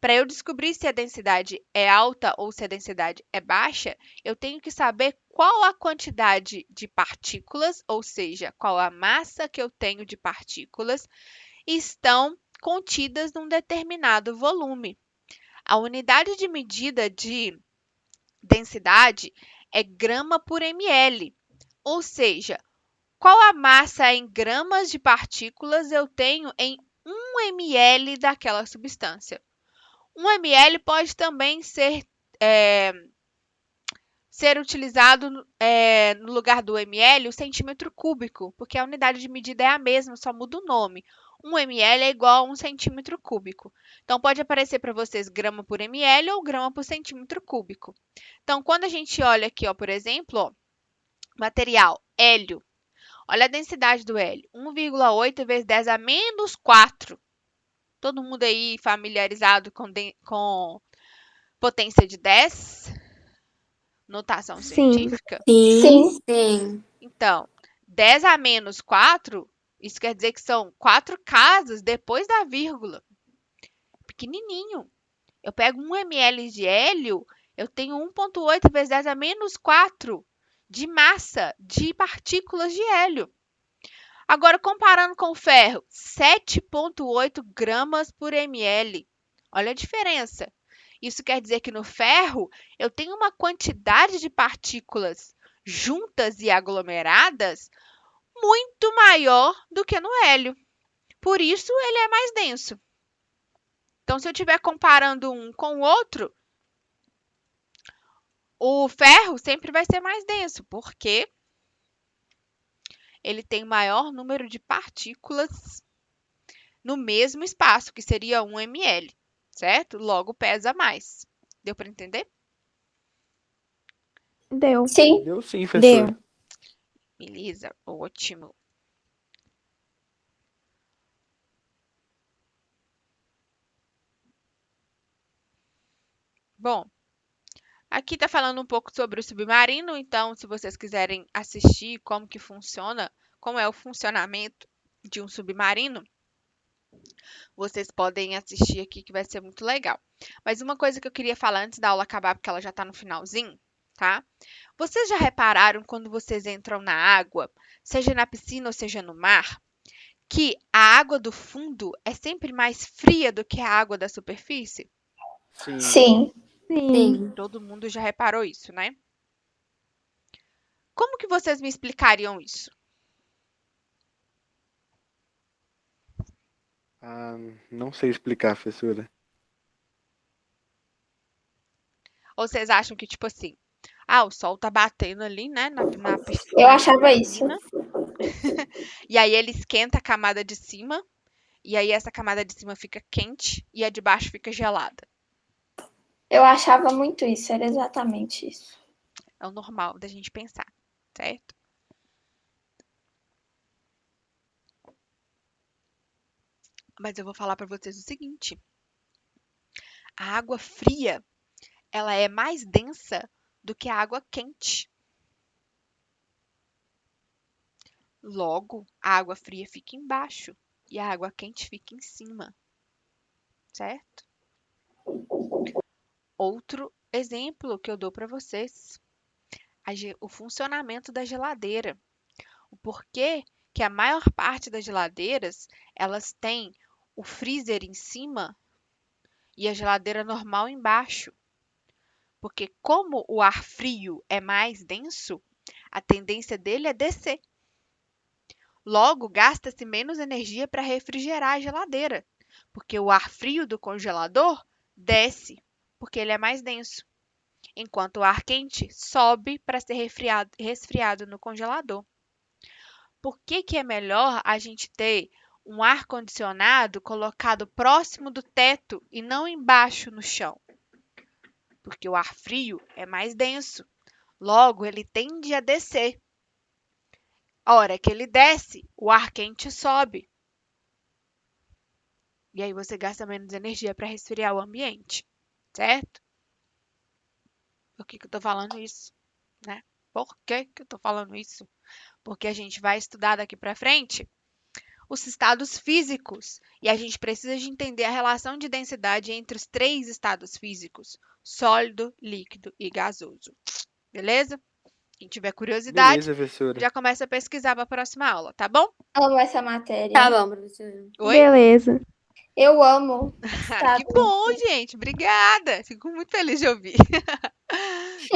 Para eu descobrir se a densidade é alta ou se a densidade é baixa, eu tenho que saber qual a quantidade de partículas, ou seja, qual a massa que eu tenho de partículas, estão contidas num determinado volume. A unidade de medida de densidade é grama por ml, ou seja, qual a massa em gramas de partículas eu tenho em 1 ml daquela substância. 1 ml pode também ser utilizado no lugar do ml o centímetro cúbico, porque a unidade de medida é a mesma, só muda o nome. 1 ml é igual a 1 centímetro cúbico. Então, pode aparecer para vocês grama por ml ou grama por centímetro cúbico. Então, quando a gente olha aqui, ó, por exemplo, ó, material, hélio. Olha a densidade do hélio, 1,8 vezes 10 a menos 4. Todo mundo aí familiarizado com potência de 10? Notação Sim. científica? Sim. Sim. Então, 10 a menos 4, isso quer dizer que são 4 casas depois da vírgula. Pequenininho. Eu pego 1 ml de hélio, eu tenho 1,8 vezes 10 a menos 4 de massa de partículas de hélio. Agora, comparando com o ferro, 7,8 gramas por ml. Olha a diferença. Isso quer dizer que no ferro eu tenho uma quantidade de partículas juntas e aglomeradas muito maior do que no hélio. Por isso, ele é mais denso. Então, se eu estiver comparando um com o outro, o ferro sempre vai ser mais denso, porque ele tem maior número de partículas no mesmo espaço, que seria 1 ml, certo? Logo pesa mais. Deu para entender? Deu. Sim. Deu sim, professor. Beleza, ótimo. Bom, aqui está falando um pouco sobre o submarino, então se vocês quiserem assistir como que funciona, como é o funcionamento de um submarino, vocês podem assistir aqui que vai ser muito legal. Mas uma coisa que eu queria falar antes da aula acabar, porque ela já está no finalzinho, tá? Vocês já repararam quando vocês entram na água, seja na piscina ou seja no mar, que a água do fundo é sempre mais fria do que a água da superfície? Sim. Sim. Todo mundo já reparou isso, né? Como que vocês me explicariam isso? Ah, não sei explicar, professora. Ou vocês acham que, tipo assim, o sol tá batendo ali, né, Eu na achava isso. piscina, e aí ele esquenta a camada de cima, e aí essa camada de cima fica quente e a de baixo fica gelada. Eu achava muito isso, era exatamente isso. É o normal da gente pensar, certo? Mas eu vou falar pra vocês o seguinte: a água fria, ela é mais densa do que a água quente. Logo, a água fria fica embaixo e a água quente fica em cima, certo? Outro exemplo que eu dou para vocês, o funcionamento da geladeira. O porquê que a maior parte das geladeiras, elas têm o freezer em cima e a geladeira normal embaixo. Porque como o ar frio é mais denso, a tendência dele é descer. Logo, gasta-se menos energia para refrigerar a geladeira, porque o ar frio do congelador desce, porque ele é mais denso, enquanto o ar quente sobe para ser resfriado no congelador. Por que que é melhor a gente ter um ar-condicionado colocado próximo do teto e não embaixo no chão? Porque o ar frio é mais denso, logo ele tende a descer. A hora que ele desce, o ar quente sobe. E aí você gasta menos energia para resfriar o ambiente, certo? Por que que eu tô falando isso, né? Por que que eu tô falando isso? Porque a gente vai estudar daqui para frente os estados físicos e a gente precisa de entender a relação de densidade entre os três estados físicos: sólido, líquido e gasoso. Beleza? Quem tiver curiosidade, Beleza, professora. já começa a pesquisar para a próxima aula, tá bom? Amo essa matéria. Tá bom, professora. Oi? Beleza. Eu amo Que estado. bom, gente. Obrigada. Fico muito feliz de ouvir.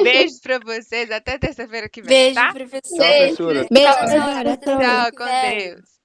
Beijos para vocês. Até terça-feira que vem, Beijo, tá? Tchau, professora. professora. Beijo, Tchau, professora. Até terça-feira Tchau, que com vem. Deus.